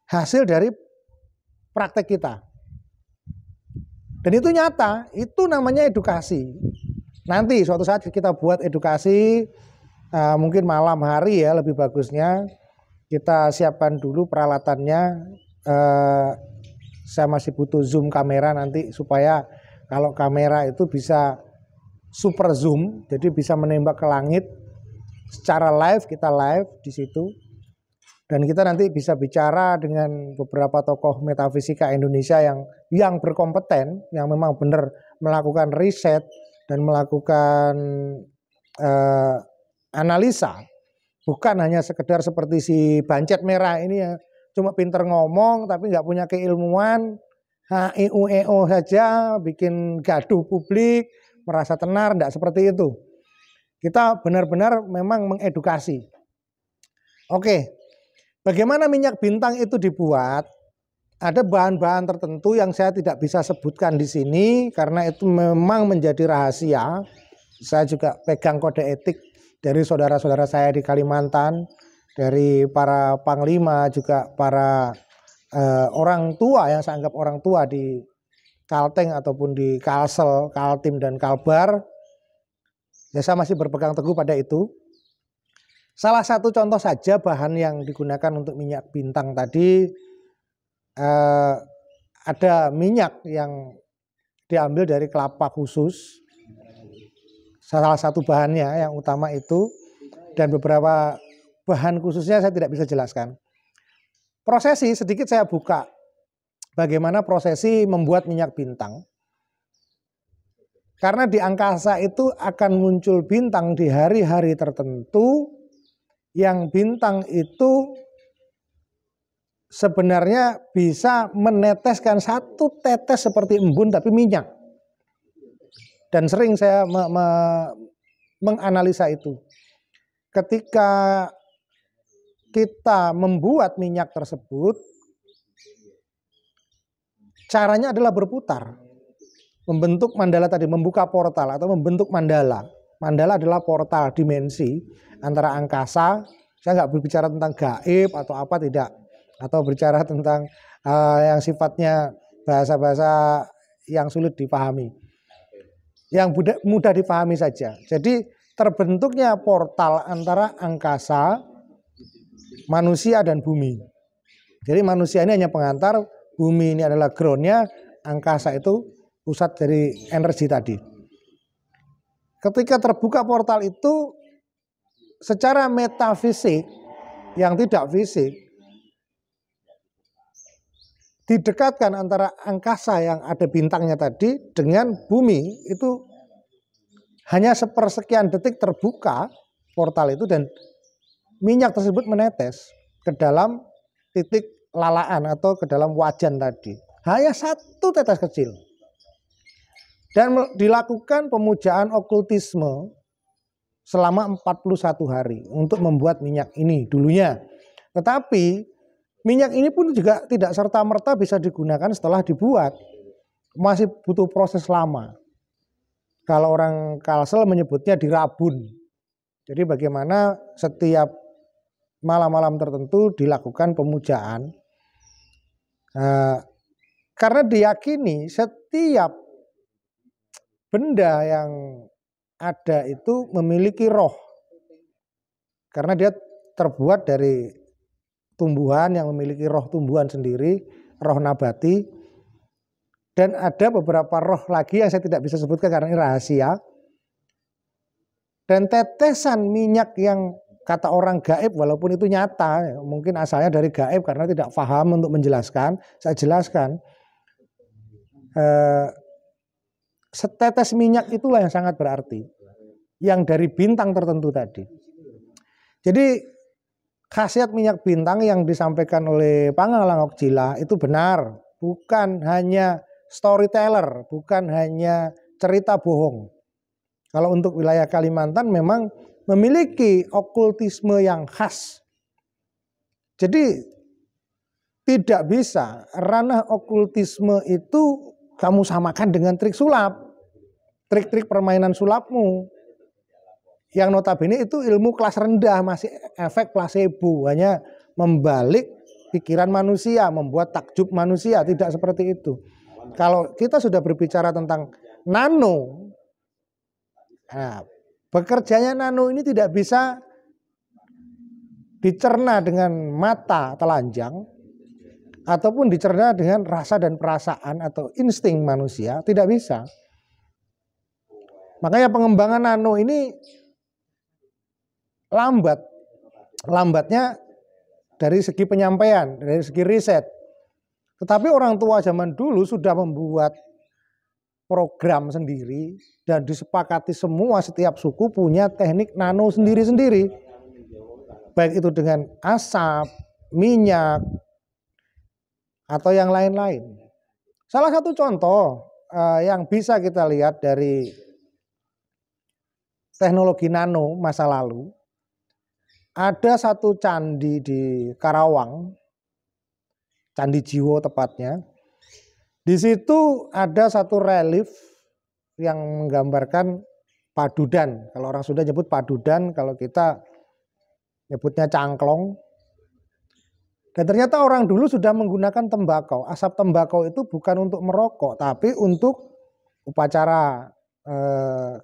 hasil dari praktek kita. Dan itu nyata, itu namanya edukasi. Nanti suatu saat kita buat edukasi, mungkin malam hari ya lebih bagusnya. Kita siapkan dulu peralatannya. Saya masih butuh zoom kamera nanti supaya kalau kamera itu bisa super zoom, jadi bisa menembak ke langit secara live, kita live di situ. Dan kita nanti bisa bicara dengan beberapa tokoh metafisika Indonesia yang berkompeten, yang memang benar melakukan riset dan melakukan analisa. Bukan hanya sekedar seperti si Bancet Merah ini ya, cuma pinter ngomong tapi nggak punya keilmuan, eo saja, bikin gaduh publik, merasa tenar, enggak seperti itu. Kita benar-benar memang mengedukasi. Oke, bagaimana minyak bintang itu dibuat? Ada bahan-bahan tertentu yang saya tidak bisa sebutkan di sini karena itu memang menjadi rahasia. Saya juga pegang kode etik dari saudara-saudara saya di Kalimantan, dari para panglima, juga para orang tua yang saya anggap orang tua di Kalteng ataupun di Kalsel, Kaltim dan Kalbar. Ya, saya masih berpegang teguh pada itu. Salah satu contoh saja bahan yang digunakan untuk minyak bintang tadi, ada minyak yang diambil dari kelapa khusus. Salah satu bahannya yang utama itu, dan beberapa bahan khususnya saya tidak bisa jelaskan. Prosesi sedikit saya buka. Bagaimana prosesi membuat minyak bintang. Karena di angkasa itu akan muncul bintang di hari-hari tertentu yang bintang itu sebenarnya bisa meneteskan satu tetes seperti embun tapi minyak. Dan sering saya menganalisa itu. Ketika kita membuat minyak tersebut, caranya adalah berputar. Membentuk mandala tadi, membuka portal atau membentuk mandala. Mandala adalah portal dimensi antara angkasa. Saya nggak berbicara tentang gaib atau apa, tidak. Atau berbicara tentang yang sifatnya bahasa-bahasa yang sulit dipahami. Yang mudah dipahami saja. Jadi terbentuknya portal antara angkasa, manusia dan bumi. Jadi manusia ini hanya pengantar, bumi ini adalah groundnya, angkasa itu pusat dari energi tadi. Ketika terbuka portal itu, secara metafisik yang tidak fisik, didekatkan antara angkasa yang ada bintangnya tadi dengan bumi, itu hanya sepersekian detik terbuka portal itu dan minyak tersebut menetes ke dalam titik lalaan atau ke dalam wajan tadi. Hanya satu tetes kecil. Dan dilakukan pemujaan okultisme selama 41 hari untuk membuat minyak ini dulunya. Tetapi minyak ini pun juga tidak serta-merta bisa digunakan setelah dibuat. Masih butuh proses lama. Kalau orang Kalsel menyebutnya dirabun. Jadi bagaimana setiap malam-malam tertentu dilakukan pemujaan. Karena diyakini setiap benda yang ada itu memiliki roh. Karena dia terbuat dari tumbuhan yang memiliki roh tumbuhan sendiri, roh nabati. Dan ada beberapa roh lagi yang saya tidak bisa sebutkan karena ini rahasia. Dan tetesan minyak yang kata orang gaib walaupun itu nyata, mungkin asalnya dari gaib karena tidak paham untuk menjelaskan, saya jelaskan. Setetes minyak itulah yang sangat berarti, yang dari bintang tertentu tadi. Jadi khasiat minyak bintang yang disampaikan oleh Pangalang Okjila itu benar, bukan hanya storyteller, bukan hanya cerita bohong. Kalau untuk wilayah Kalimantan memang memiliki okultisme yang khas. Jadi tidak bisa ranah okultisme itu kamu samakan dengan trik sulap. Trik-trik permainan sulapmu. Yang notabene itu ilmu kelas rendah, masih efek placebo, hanya membalik pikiran manusia, membuat takjub manusia, tidak seperti itu. Kalau kita sudah berbicara tentang nano, nah, bekerjanya nano ini tidak bisa dicerna dengan mata telanjang ataupun dicerna dengan rasa dan perasaan atau insting manusia, tidak bisa. Makanya pengembangan nano ini lambatnya dari segi penyampaian, dari segi riset. Tetapi orang tua zaman dulu sudah membuat program sendiri dan disepakati semua, setiap suku punya teknik nano sendiri-sendiri. Baik itu dengan asap, minyak, atau yang lain-lain. Salah satu contoh yang bisa kita lihat dari teknologi nano masa lalu, ada satu candi di Karawang, Candi Jiwo tepatnya. Di situ ada satu relief yang menggambarkan padudan. Kalau orang Sunda nyebut padudan, kalau kita nyebutnya cangklong. Dan ternyata orang dulu sudah menggunakan tembakau. Asap tembakau itu bukan untuk merokok, tapi untuk upacara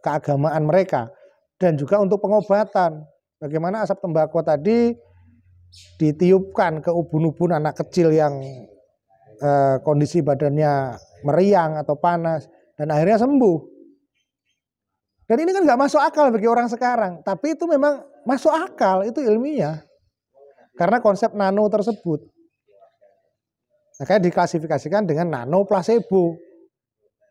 keagamaan mereka. Dan juga untuk pengobatan. Bagaimana asap tembakau tadi ditiupkan ke ubun-ubun anak kecil yang kondisi badannya meriang atau panas. Dan akhirnya sembuh. Dan ini kan nggak masuk akal bagi orang sekarang. Tapi itu memang masuk akal, itu ilmiah. Karena konsep nano tersebut. Makanya diklasifikasikan dengan nano placebo.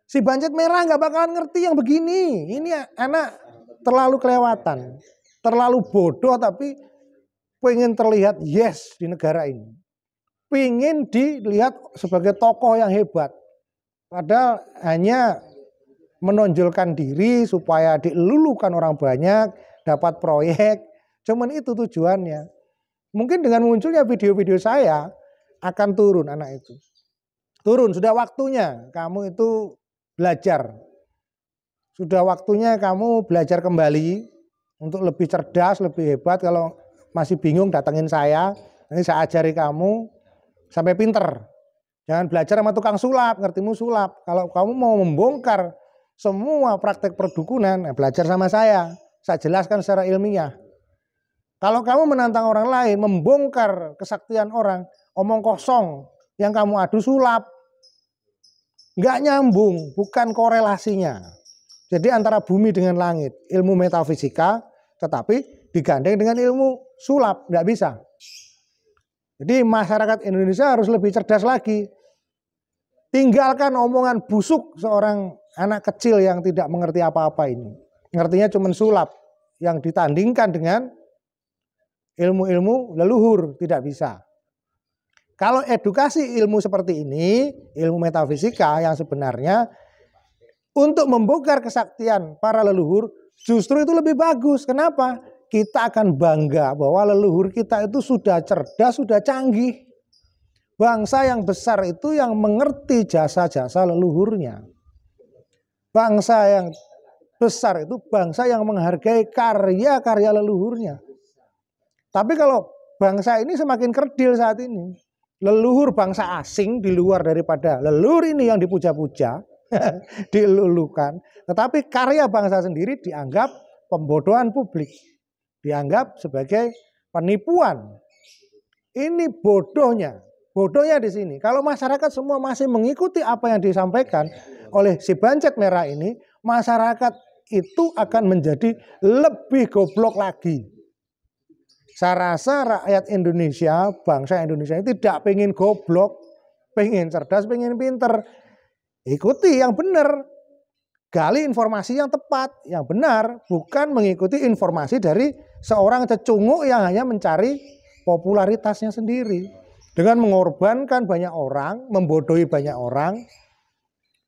Si Bancet Merah nggak bakalan ngerti yang begini. Ini anak terlalu kelewatan. Terlalu bodoh tapi pengen terlihat yes di negara ini. Pengen dilihat sebagai tokoh yang hebat. Padahal hanya menonjolkan diri supaya dilulukan orang banyak, dapat proyek. Cuman itu tujuannya. Mungkin dengan munculnya video-video saya akan turun anak itu. Turun, sudah waktunya kamu itu belajar. Sudah waktunya kamu belajar kembali untuk lebih cerdas, lebih hebat. Kalau masih bingung datengin saya, nanti saya ajari kamu sampai pinter. Jangan belajar sama tukang sulap, ngertimu sulap. Kalau kamu mau membongkar semua praktek perdukunan, belajar sama saya jelaskan secara ilmiah. Kalau kamu menantang orang lain, membongkar kesaktian orang, omong kosong, yang kamu adu sulap, nggak nyambung, bukan korelasinya. Jadi antara bumi dengan langit, ilmu metafisika, tetapi digandeng dengan ilmu sulap, nggak bisa. Jadi masyarakat Indonesia harus lebih cerdas lagi. Tinggalkan omongan busuk seorang anak kecil yang tidak mengerti apa-apa ini. Ngertinya cuma sulap, yang ditandingkan dengan ilmu-ilmu leluhur, tidak bisa. Kalau edukasi ilmu seperti ini, ilmu metafisika yang sebenarnya untuk membongkar kesaktian para leluhur, justru itu lebih bagus. Kenapa? Kita akan bangga bahwa leluhur kita itu sudah cerdas, sudah canggih. Bangsa yang besar itu yang mengerti jasa-jasa leluhurnya. Bangsa yang besar itu bangsa yang menghargai karya-karya leluhurnya. Tapi kalau bangsa ini semakin kerdil saat ini, leluhur bangsa asing di luar daripada leluhur ini yang dipuja-puja, dilulukan. Tetapi karya bangsa sendiri dianggap pembodohan publik, dianggap sebagai penipuan. Ini bodohnya di sini. Kalau masyarakat semua masih mengikuti apa yang disampaikan oleh si Bancet Merah ini, masyarakat itu akan menjadi lebih goblok lagi. Saya rasa rakyat Indonesia, bangsa Indonesia ini tidak pengen goblok, pengen cerdas, pengen pinter. Ikuti yang benar. Gali informasi yang tepat, yang benar, bukan mengikuti informasi dari seorang cecunguk yang hanya mencari popularitasnya sendiri. Dengan mengorbankan banyak orang, membodohi banyak orang,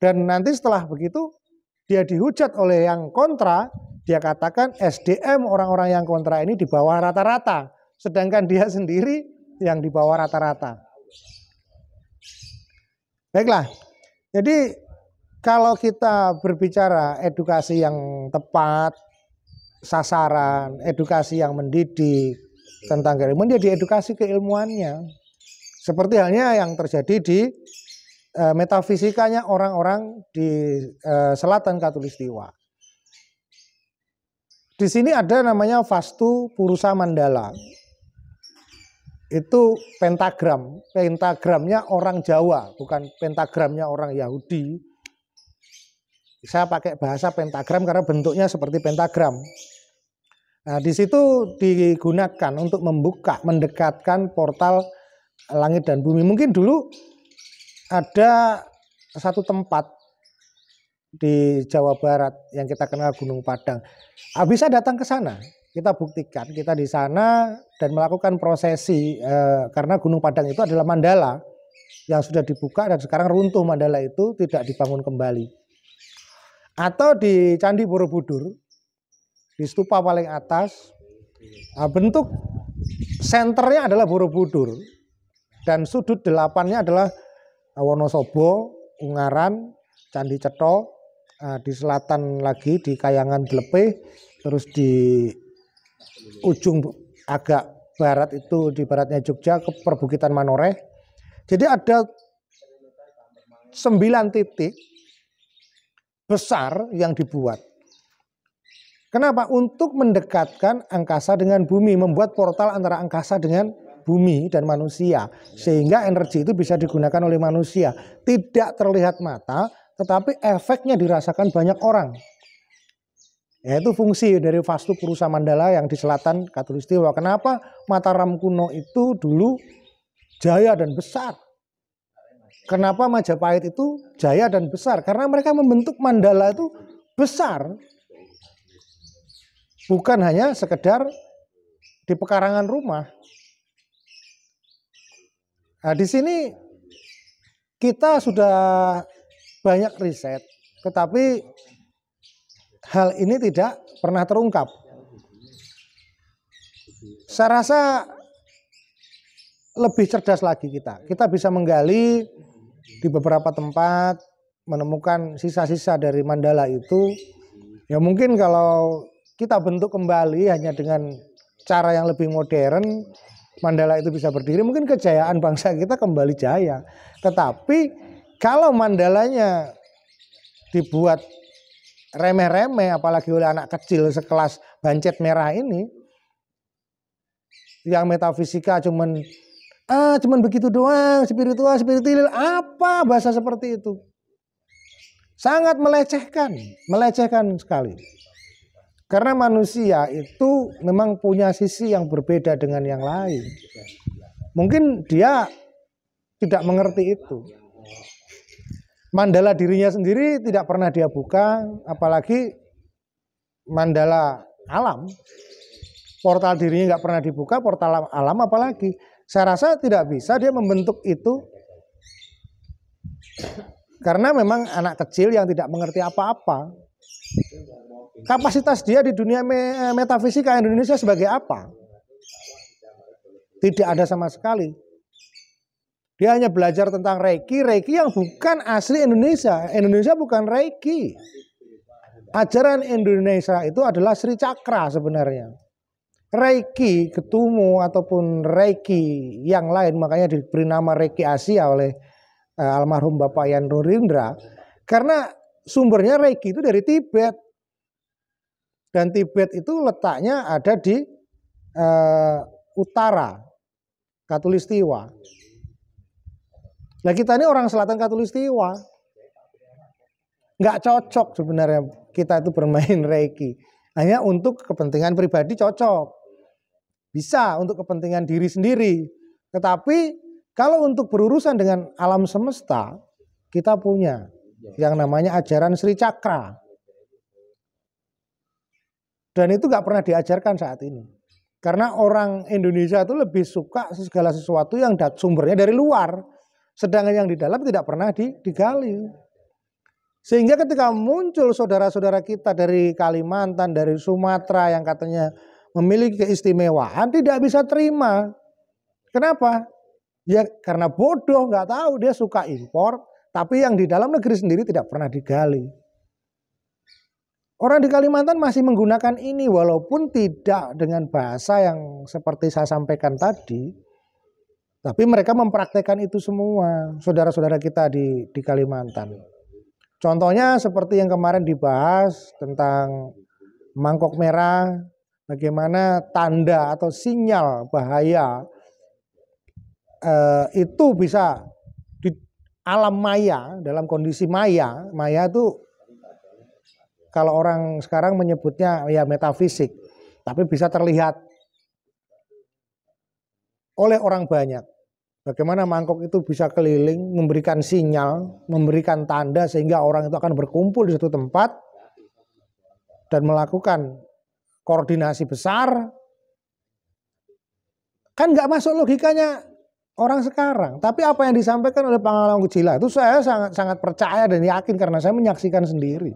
dan nanti setelah begitu dia dihujat oleh yang kontra, dia katakan SDM orang-orang yang kontra ini di bawah rata-rata, sedangkan dia sendiri yang di bawah rata-rata. Baiklah, jadi kalau kita berbicara edukasi yang tepat, sasaran, edukasi yang mendidik tentang keilmuan, dia diedukasi keilmuannya. Seperti halnya yang terjadi di metafisikanya orang-orang di selatan Katulistiwa. Di sini ada namanya Vastu Purusa Mandala. Itu pentagram, pentagramnya orang Jawa, bukan pentagramnya orang Yahudi. Saya pakai bahasa pentagram karena bentuknya seperti pentagram. Nah, di situ digunakan untuk membuka, mendekatkan portal langit dan bumi. Mungkin dulu ada satu tempat di Jawa Barat yang kita kenal Gunung Padang. Bisa datang ke sana, kita buktikan. Kita di sana dan melakukan prosesi karena Gunung Padang itu adalah mandala yang sudah dibuka dan sekarang runtuh mandala itu, tidak dibangun kembali. Atau di Candi Borobudur, di stupa paling atas, bentuk senternya adalah Borobudur dan sudut delapannya adalah Wonosobo, Ungaran, Candi Cetha, di selatan lagi di Kayangan Dlepeh, terus di ujung agak barat itu di baratnya Jogja ke perbukitan Manoreh. Jadi ada 9 titik besar yang dibuat. Kenapa? Untuk mendekatkan angkasa dengan bumi, membuat portal antara angkasa dengan bumi dan manusia, sehingga energi itu bisa digunakan oleh manusia. Tidak terlihat mata, tetapi efeknya dirasakan banyak orang. Yaitu fungsi dari Vastu Purusa Mandala yang di selatan Katulistiwa. Kenapa Mataram kuno itu dulu jaya dan besar? Kenapa Majapahit itu jaya dan besar? Karena mereka membentuk mandala itu besar. Bukan hanya sekedar di pekarangan rumah. Nah, di sini kita sudah banyak riset, tetapi hal ini tidak pernah terungkap. Saya rasa lebih cerdas lagi kita. Kita bisa menggali di beberapa tempat, menemukan sisa-sisa dari mandala itu. Ya mungkin kalau kita bentuk kembali hanya dengan cara yang lebih modern, mandala itu bisa berdiri, mungkin kejayaan bangsa kita kembali jaya. Tetapi kalau mandalanya dibuat remeh-remeh, apalagi oleh anak kecil sekelas Bancet Merah ini, yang metafisika cuman begitu doang, spiritual, apa bahasa seperti itu? Sangat melecehkan sekali. Karena manusia itu memang punya sisi yang berbeda dengan yang lain. Mungkin dia tidak mengerti itu. Mandala dirinya sendiri tidak pernah dia buka, apalagi mandala alam. Portal dirinya nggak pernah dibuka, portal alam apalagi. Saya rasa tidak bisa dia membentuk itu karena memang anak kecil yang tidak mengerti apa-apa. Kapasitas dia di dunia metafisika Indonesia sebagai apa? Tidak ada sama sekali. Dia hanya belajar tentang Reiki yang bukan asli Indonesia. Indonesia bukan Reiki. Ajaran Indonesia itu adalah Sri Cakra sebenarnya. Reiki Ketumu ataupun Reiki yang lain, makanya diberi nama Reiki Asia oleh almarhum Bapak Yan Nurindra, Karena sumbernya Reiki itu dari Tibet. Dan Tibet itu letaknya ada di utara, Katulistiwa. Nah kita ini orang selatan Katulistiwa. Nggak cocok sebenarnya kita itu bermain Reiki. Hanya untuk kepentingan pribadi cocok. Bisa untuk kepentingan diri sendiri. Tetapi kalau untuk berurusan dengan alam semesta, kita punya yang namanya ajaran Sri Cakra. Dan itu nggak pernah diajarkan saat ini. Karena orang Indonesia itu lebih suka segala sesuatu yang sumbernya dari luar. Sedangkan yang di dalam tidak pernah digali. Sehingga ketika muncul saudara-saudara kita dari Kalimantan, dari Sumatera yang katanya memiliki keistimewaan, tidak bisa terima. Kenapa? Ya karena bodoh, nggak tahu, dia suka impor. Tapi yang di dalam negeri sendiri tidak pernah digali. Orang di Kalimantan masih menggunakan ini walaupun tidak dengan bahasa yang seperti saya sampaikan tadi. Tapi mereka mempraktekkan itu semua, saudara-saudara kita di Kalimantan. Contohnya seperti yang kemarin dibahas tentang mangkok merah, bagaimana tanda atau sinyal bahaya itu bisa di alam maya, dalam kondisi maya. Maya itu kalau orang sekarang menyebutnya ya metafisik, tapi bisa terlihat oleh orang banyak. Bagaimana mangkok itu bisa keliling, memberikan sinyal, memberikan tanda sehingga orang itu akan berkumpul di satu tempat dan melakukan koordinasi besar. Kan nggak masuk logikanya orang sekarang. Tapi apa yang disampaikan oleh Pangeran Kujila itu saya sangat percaya dan yakin karena saya menyaksikan sendiri.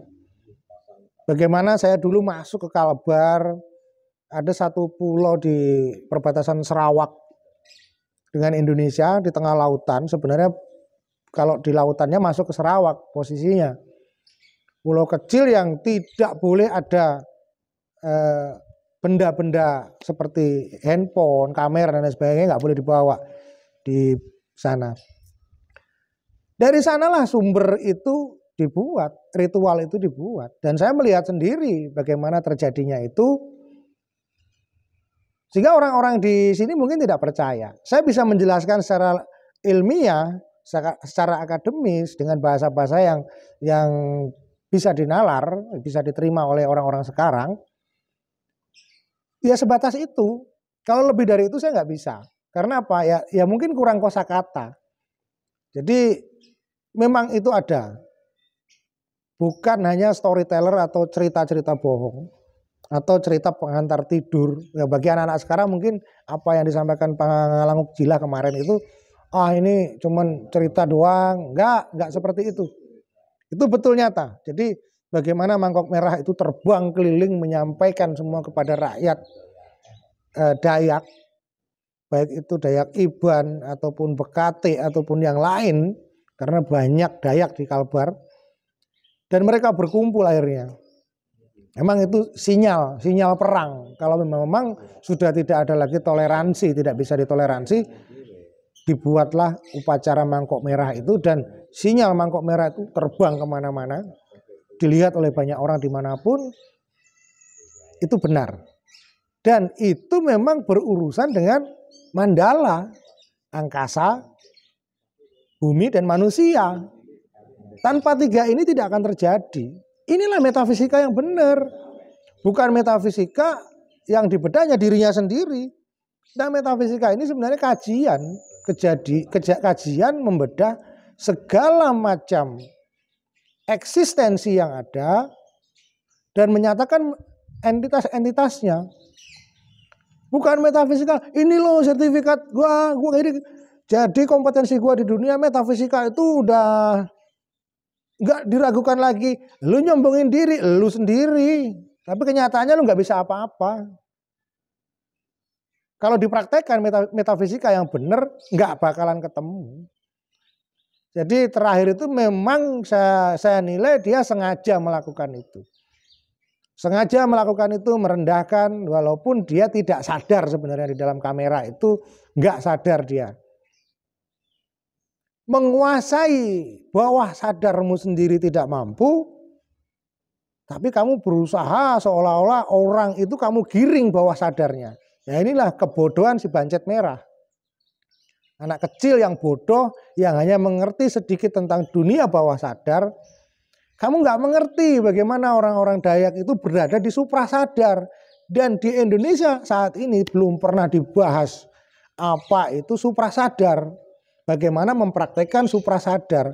Bagaimana saya dulu masuk ke Kalbar, ada satu pulau di perbatasan Sarawak dengan Indonesia di tengah lautan. Sebenarnya kalau di lautannya masuk ke Sarawak posisinya. Pulau kecil yang tidak boleh ada benda-benda seperti handphone, kamera dan lain sebagainya nggak boleh dibawa di sana. Dari sanalah sumber itu dibuat, ritual itu dibuat. Dan saya melihat sendiri bagaimana terjadinya itu. Sehingga orang-orang di sini mungkin tidak percaya. Saya bisa menjelaskan secara ilmiah, secara akademis dengan bahasa-bahasa yang bisa dinalar, bisa diterima oleh orang-orang sekarang. Ya sebatas itu. Kalau lebih dari itu saya nggak bisa. Karena apa? Ya mungkin kurang kosakata. Jadi memang itu ada. Bukan hanya storyteller atau cerita-cerita bohong atau cerita pengantar tidur. Ya, bagi anak-anak sekarang mungkin apa yang disampaikan Pangeran Kujila kemarin itu, ini cuman cerita doang. Enggak seperti itu. Itu betul nyata. Jadi bagaimana mangkok merah itu terbang keliling menyampaikan semua kepada rakyat Dayak, baik itu Dayak Iban ataupun Bekate ataupun yang lain, karena banyak Dayak di Kalbar. Dan mereka berkumpul akhirnya. Memang itu sinyal perang. Kalau memang sudah tidak ada lagi toleransi, tidak bisa ditoleransi, dibuatlah upacara mangkok merah itu dan sinyal mangkok merah itu terbang kemana-mana, dilihat oleh banyak orang dimanapun, itu benar. Dan itu memang berurusan dengan mandala, angkasa, bumi dan manusia. Tanpa tiga ini tidak akan terjadi. Inilah metafisika yang benar. Bukan metafisika yang dibedahnya dirinya sendiri. Nah, metafisika ini sebenarnya kajian membedah segala macam eksistensi yang ada dan menyatakan entitas-entitasnya. Bukan metafisika, ini loh sertifikat gua ini. Jadi kompetensi gua di dunia metafisika itu udah nggak diragukan lagi. Lu nyombongin diri, lu sendiri. Tapi kenyataannya lu nggak bisa apa-apa. Kalau dipraktekkan metafisika yang benar, nggak bakalan ketemu. Jadi terakhir itu memang saya nilai dia sengaja melakukan itu. Sengaja melakukan itu merendahkan walaupun dia tidak sadar sebenarnya di dalam kamera itu nggak sadar dia. menguasai bawah sadarmu sendiri tidak mampu, tapi kamu berusaha seolah-olah orang itu kamu giring bawah sadarnya. Ya inilah kebodohan si Bancet Merah. Anak kecil yang bodoh, yang hanya mengerti sedikit tentang dunia bawah sadar. Kamu nggak mengerti bagaimana orang-orang Dayak itu berada di suprasadar. Dan di Indonesia saat ini belum pernah dibahas apa itu suprasadar. Bagaimana mempraktekkan suprasadar.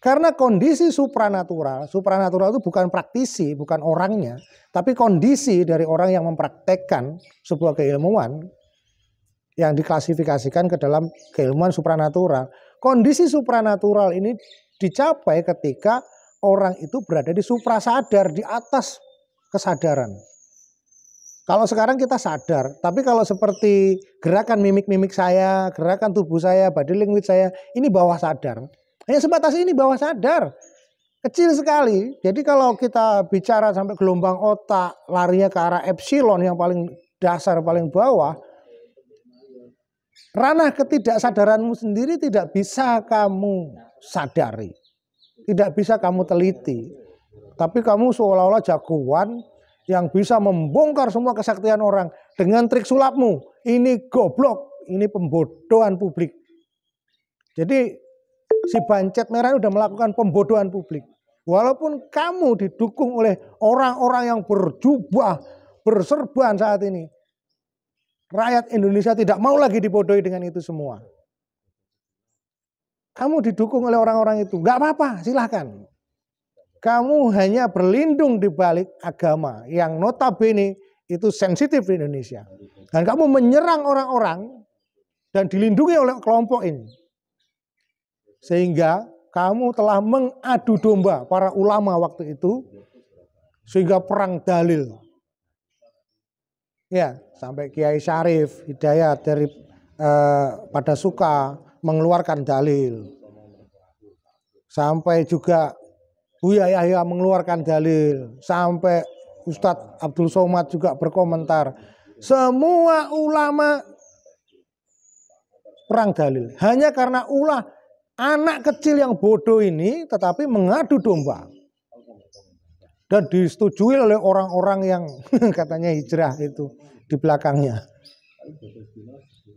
Karena kondisi supranatural itu bukan praktisi, bukan orangnya. Tapi kondisi dari orang yang mempraktekkan sebuah keilmuan yang diklasifikasikan ke dalam keilmuan supranatural. Kondisi supranatural ini dicapai ketika orang itu berada di suprasadar, di atas kesadaran. Kalau sekarang kita sadar, tapi kalau seperti gerakan mimik-mimik saya, gerakan tubuh saya, body language saya, ini bawah sadar. Hanya sebatas ini bawah sadar. Kecil sekali. Jadi kalau kita bicara sampai gelombang otak, larinya ke arah epsilon yang paling dasar, paling bawah, ranah ketidaksadaranmu sendiri tidak bisa kamu sadari. Tidak bisa kamu teliti. Tapi kamu seolah-olah jagoan yang bisa membongkar semua kesaktian orang dengan trik sulapmu. Ini goblok, ini pembodohan publik. Jadi si Bancet Merah sudah melakukan pembodohan publik. Walaupun kamu didukung oleh orang-orang yang berjubah, berserban saat ini. Rakyat Indonesia tidak mau lagi dibodohi dengan itu semua. Kamu didukung oleh orang-orang itu. Gak apa-apa, silahkan. Kamu hanya berlindung di balik agama yang notabene itu sensitif di Indonesia. Dan kamu menyerang orang-orang dan dilindungi oleh kelompok ini. Sehingga kamu telah mengadu domba para ulama waktu itu. Sehingga perang dalil. Ya, sampai Kiai Syarif Hidayat dari pada suka mengeluarkan dalil. Sampai juga Buya Yahya mengeluarkan dalil. Sampai Ustadz Abdul Somad juga berkomentar. Semua ulama perang dalil. Hanya karena anak kecil yang bodoh ini tetapi mengadu domba. Dan disetujui oleh orang-orang yang katanya hijrah itu di belakangnya.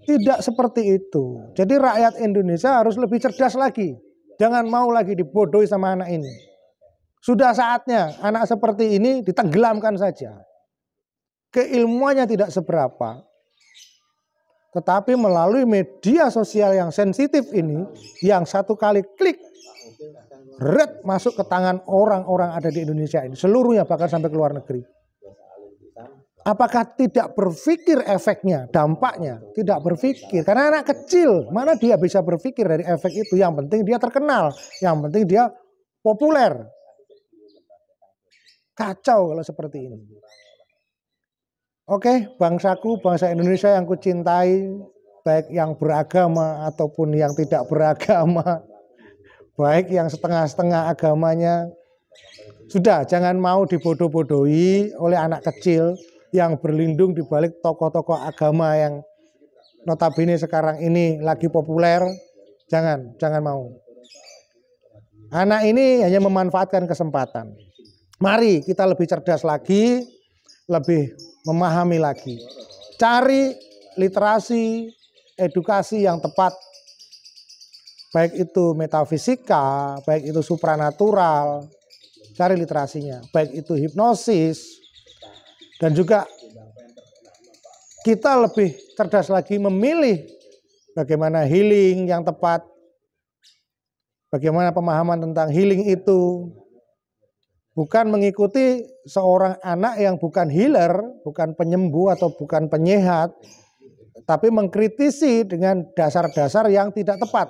Tidak seperti itu. Jadi rakyat Indonesia harus lebih cerdas lagi. Jangan mau lagi dibodohi sama anak ini. Sudah saatnya anak seperti ini ditenggelamkan saja. Keilmuannya tidak seberapa. Tetapi melalui media sosial yang sensitif ini, yang satu kali klik, masuk ke tangan orang-orang ada di Indonesia ini. Seluruhnya bahkan sampai ke luar negeri. Apakah tidak berpikir efeknya, dampaknya? Tidak berpikir. Karena anak kecil, mana dia bisa berpikir dari efek itu. Yang penting dia terkenal. Yang penting dia populer. Kacau kalau seperti ini. Oke, bangsaku, bangsa Indonesia yang kucintai, baik yang beragama ataupun yang tidak beragama, baik yang setengah-setengah agamanya, sudah jangan mau dibodoh-bodohi oleh anak kecil yang berlindung di balik tokoh-tokoh agama yang notabene sekarang ini lagi populer. Jangan mau. Anak ini hanya memanfaatkan kesempatan. Mari kita lebih cerdas lagi, lebih memahami lagi. Cari literasi, edukasi yang tepat. Baik itu metafisika, baik itu supranatural, cari literasinya. Baik itu hipnosis, dan juga kita lebih cerdas lagi memilih bagaimana healing yang tepat, bagaimana pemahaman tentang healing itu. Bukan mengikuti seorang anak yang bukan healer, bukan penyembuh atau bukan penyehat, tapi mengkritisi dengan dasar-dasar yang tidak tepat.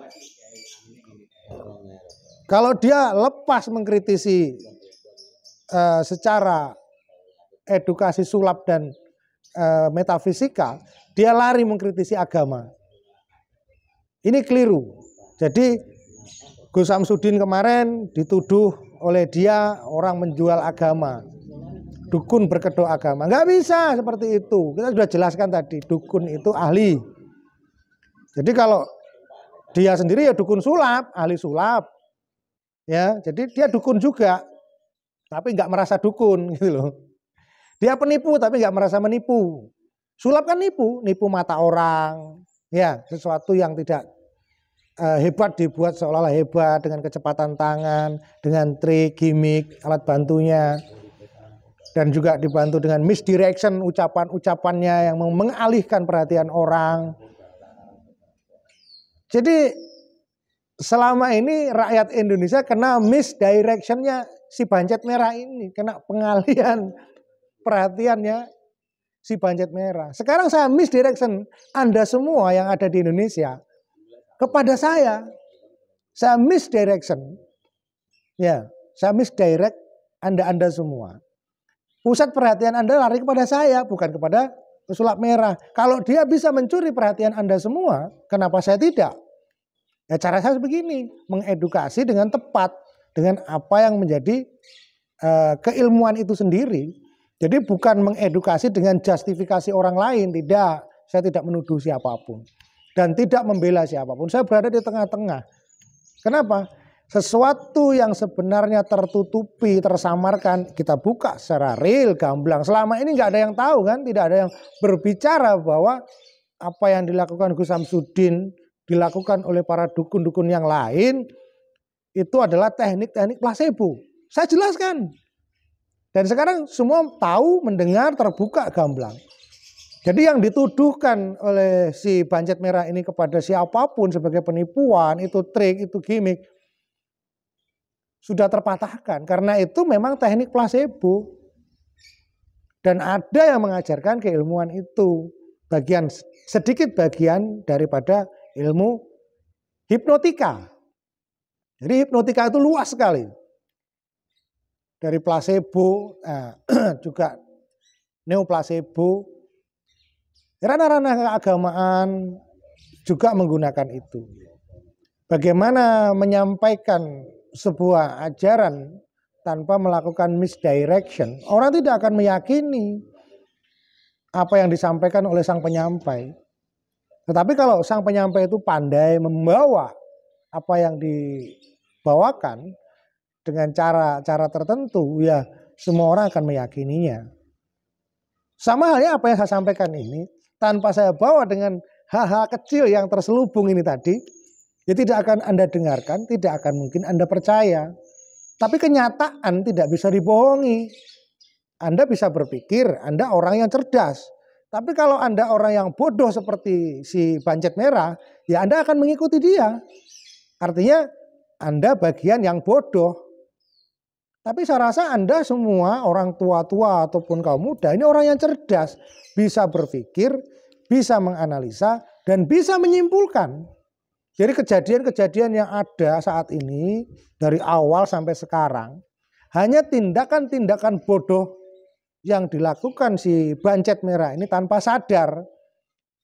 Kalau dia lepas mengkritisi secara edukasi sulap dan metafisika, dia lari mengkritisi agama. Ini keliru. Jadi Gus Samsudin kemarin dituduh oleh dia orang menjual agama, dukun berkedok agama. Nggak bisa seperti itu. Kita sudah jelaskan tadi, dukun itu ahli. Jadi kalau Dia sendiri ya dukun sulap, ahli sulap. Ya, jadi dia dukun juga, tapi nggak merasa dukun gitu loh. Dia penipu tapi nggak merasa menipu. Sulap kan nipu mata orang, ya sesuatu yang tidak hebat dibuat seolah-olah hebat dengan kecepatan tangan, dengan trik, gimmick, alat bantunya, dan juga dibantu dengan misdirection ucapan-ucapannya yang mengalihkan perhatian orang. Jadi selama ini rakyat Indonesia kena misdirectionnya si Bancet Merah ini, kena pengalihan perhatiannya si Bancet Merah. Sekarang saya misdirection Anda semua yang ada di Indonesia kepada saya misdirection. Ya, saya misdirect Anda semua. Pusat perhatian Anda lari kepada saya, bukan kepada pesulap merah. Kalau dia bisa mencuri perhatian Anda semua, kenapa saya tidak? Ya cara saya begini, mengedukasi dengan tepat, dengan apa yang menjadi keilmuan itu sendiri. Jadi bukan mengedukasi dengan justifikasi orang lain, tidak. Saya tidak menuduh siapapun dan tidak membela siapapun. Saya berada di tengah-tengah. Kenapa? Sesuatu yang sebenarnya tertutupi, tersamarkan, kita buka secara real, gamblang. Selama ini nggak ada yang tahu kan, tidak ada yang berbicara bahwa apa yang dilakukan Gus Samsudin, dilakukan oleh para dukun-dukun yang lain, itu adalah teknik-teknik placebo. Saya jelaskan. Dan sekarang semua tahu, mendengar, terbuka, gamblang. Jadi yang dituduhkan oleh si Bancet Merah ini kepada siapapun sebagai penipuan, itu trik, itu gimmick, sudah terpatahkan. Karena itu memang teknik placebo. Dan ada yang mengajarkan keilmuan itu. Sedikit bagian daripada ilmu hipnotika. Jadi hipnotika itu luas sekali. Dari placebo, juga neoplasebo, ranah-ranah keagamaan juga menggunakan itu. Bagaimana menyampaikan sebuah ajaran tanpa melakukan misdirection, orang tidak akan meyakini apa yang disampaikan oleh sang penyampai. Tetapi kalau sang penyampai itu pandai membawa apa yang dibawakan dengan cara tertentu, ya semua orang akan meyakininya. Sama halnya apa yang saya sampaikan ini, tanpa saya bawa dengan hal-hal kecil yang terselubung ini tadi, ya tidak akan Anda dengarkan, tidak akan mungkin Anda percaya. Tapi kenyataan tidak bisa dibohongi. Anda bisa berpikir Anda orang yang cerdas. Tapi kalau Anda orang yang bodoh seperti si Bancet Merah, ya Anda akan mengikuti dia. Artinya Anda bagian yang bodoh. Tapi saya rasa Anda semua orang tua-tua ataupun kaum muda ini orang yang cerdas. Bisa berpikir, bisa menganalisa, dan bisa menyimpulkan. Jadi kejadian-kejadian yang ada saat ini dari awal sampai sekarang hanya tindakan-tindakan bodoh yang dilakukan si Bancet Merah ini tanpa sadar.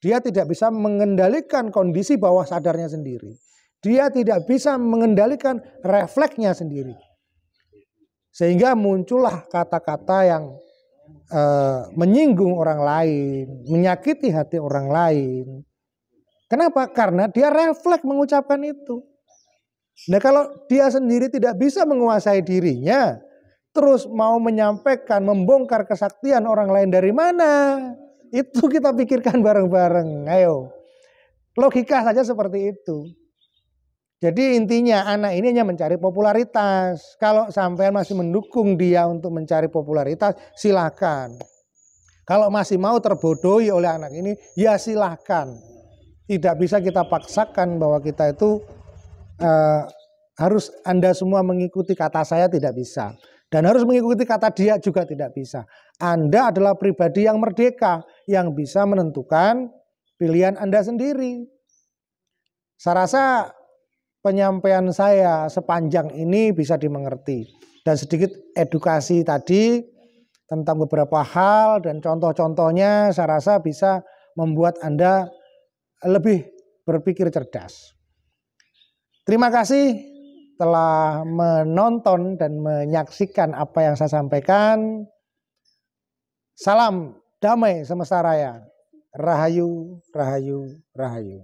Dia tidak bisa mengendalikan kondisi bawah sadarnya sendiri. Dia tidak bisa mengendalikan refleksnya sendiri. Sehingga muncullah kata-kata yang menyinggung orang lain, menyakiti hati orang lain. Kenapa? Karena dia refleks mengucapkan itu. Nah kalau dia sendiri tidak bisa menguasai dirinya, terus mau menyampaikan, membongkar kesaktian orang lain dari mana? Itu kita pikirkan bareng-bareng. Ayo, logika saja seperti itu. Jadi intinya anak ini hanya mencari popularitas. Kalau sampean masih mendukung dia untuk mencari popularitas, silakan. Kalau masih mau terbodohi oleh anak ini, ya silakan. Tidak bisa kita paksakan bahwa kita itu harus Anda semua mengikuti kata saya, tidak bisa. Dan harus mengikuti kata dia juga tidak bisa. Anda adalah pribadi yang merdeka, yang bisa menentukan pilihan Anda sendiri. Saya rasa penyampaian saya sepanjang ini bisa dimengerti. Dan sedikit edukasi tadi tentang beberapa hal dan contoh-contohnya saya rasa bisa membuat Anda lebih berpikir cerdas. Terima kasih telah menonton dan menyaksikan apa yang saya sampaikan. Salam damai semesta raya. Rahayu, rahayu, rahayu.